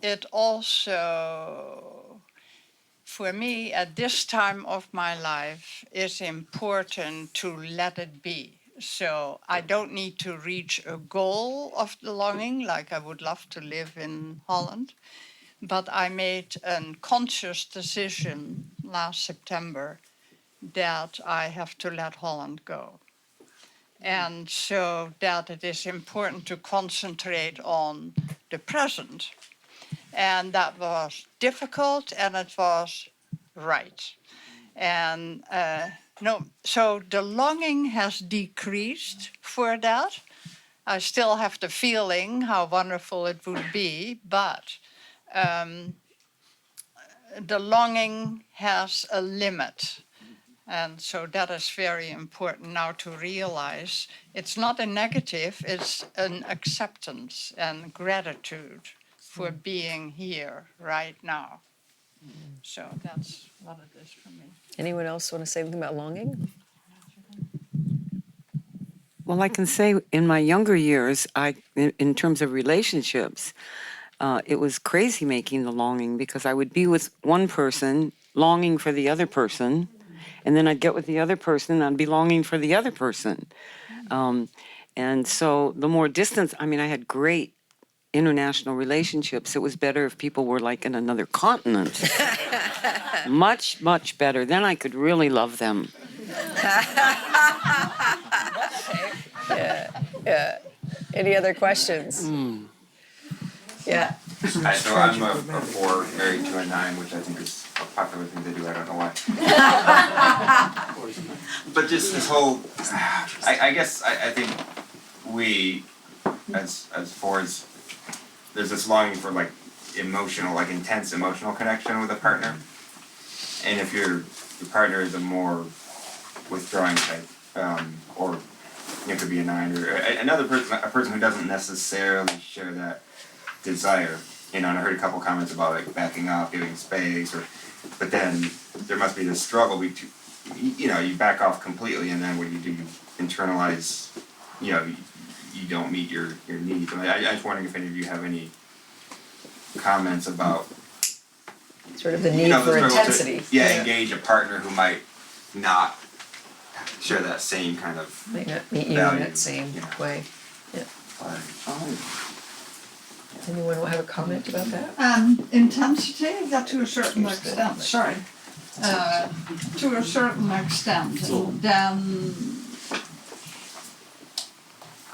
[SPEAKER 2] it also, for me, at this time of my life, is important to let it be. So I don't need to reach a goal of the longing, like I would love to live in Holland. But I made a conscious decision last September that I have to let Holland go. And so that it is important to concentrate on the present. And that was difficult, and it was right. And no, so the longing has decreased for that. I still have the feeling how wonderful it would be, but the longing has a limit. And so that is very important now to realize it's not a negative, it's an acceptance and gratitude for being here right now. So that's what it is for me.
[SPEAKER 1] Anyone else want to say anything about longing?
[SPEAKER 5] Well, I can say in my younger years, in terms of relationships, it was crazy making the longing, because I would be with one person longing for the other person, and then I'd get with the other person and I'd be longing for the other person. And so the more distance, I mean, I had great international relationships. It was better if people were like in another continent. Much, much better. Then I could really love them.
[SPEAKER 1] Yeah. Any other questions? Yeah.
[SPEAKER 10] Hi, so I'm a 4 married to a 9, which I think is a popular thing to do. I don't know why. But just this whole, I guess I think we, as 4s, there's this longing for like emotional, like intense emotional connection with a partner. And if your partner is a more withdrawing type, or it could be a 9 or another person, a person who doesn't necessarily share that desire. You know, and I heard a couple comments about like backing off, giving space, but then there must be this struggle between, you know, you back off completely, and then what do? You internalize, you know, you don't meet your needs. And I was wondering if any of you have any comments about
[SPEAKER 1] Sort of the need for intensity.
[SPEAKER 10] Engage a partner who might not share that same kind of
[SPEAKER 1] Might not meet you
[SPEAKER 10] value,
[SPEAKER 1] in that same way. Yeah.
[SPEAKER 10] Yeah.
[SPEAKER 1] Anyone have a comment about that?
[SPEAKER 2] Intensity, that to a certain extent, sorry. To a certain extent, then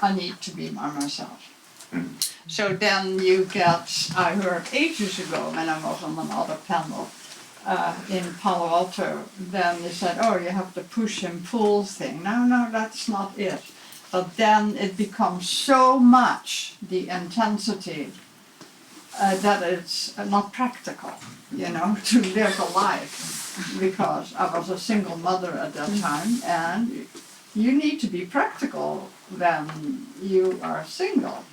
[SPEAKER 2] I need to be by myself. So then you get, I heard ages ago when I was on another panel in Palo Alto, then they said, oh, you have the push and pull thing. No, that's not it. But then it becomes so much, the intensity, that it's not practical, you know, to live a life. Because I was a single mother at that time, and you need to be practical when you are single.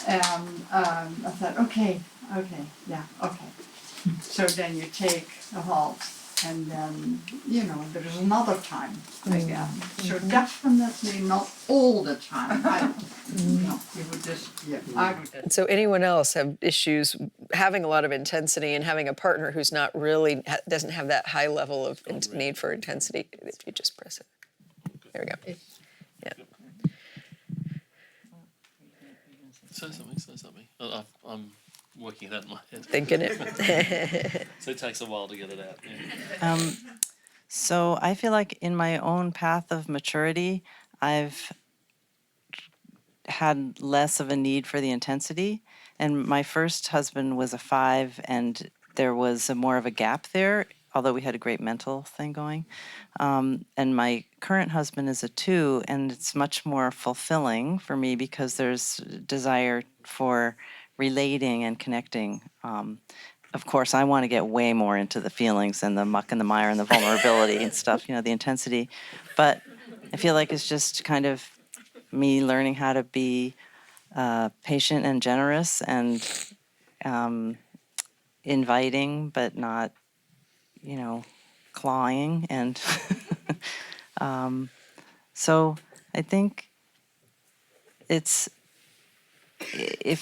[SPEAKER 2] And I thought, okay. So then you take a halt, and then, you know, there's another time again. So definitely not all the time. No, you would just, I would.
[SPEAKER 1] So anyone else have issues having a lot of intensity and having a partner who's not really, doesn't have that high level of need for intensity? If you just press it. There we go. Yeah.
[SPEAKER 3] Say something. I'm working that in my head.
[SPEAKER 1] Thinking it.
[SPEAKER 3] So it takes a while to get it out. Yeah.
[SPEAKER 4] So I feel like in my own path of maturity, I've had less of a need for the intensity. And my first husband was a 5, and there was more of a gap there, although we had a great mental thing going. And my current husband is a 2, and it's much more fulfilling for me because there's desire for relating and connecting. Of course, I want to get way more into the feelings and the muck and the mire and the vulnerability and stuff, the intensity. But I feel like it's just kind of me learning how to be patient and generous and inviting, but not, clawing. And so I think if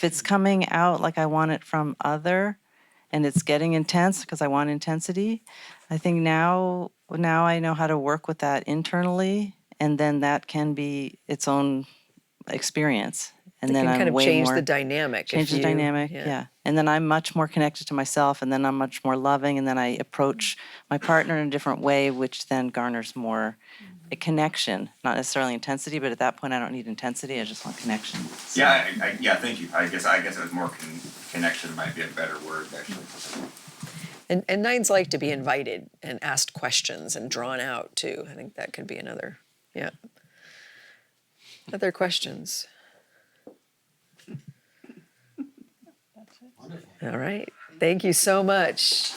[SPEAKER 4] it's coming out like I want it from other, and it's getting intense because I want intensity, I think now I know how to work with that internally, and then that can be its own experience. And
[SPEAKER 1] It
[SPEAKER 4] then
[SPEAKER 1] can
[SPEAKER 4] I'm
[SPEAKER 1] kind of
[SPEAKER 4] way
[SPEAKER 1] change
[SPEAKER 4] more
[SPEAKER 1] the dynamic.
[SPEAKER 4] change the dynamic, yeah. And then I'm much more connected to myself, and then I'm much more loving, and then I approach my partner in a different way, which then garners more a connection, not necessarily intensity, but at that point I don't need intensity, I just want connection.
[SPEAKER 10] Yeah, yeah, thank you. I guess it was more connection might be a better word, actually.
[SPEAKER 1] And 9s like to be invited and asked questions and drawn out too. I think that could be another, yeah. Other questions? All right. Thank you so much.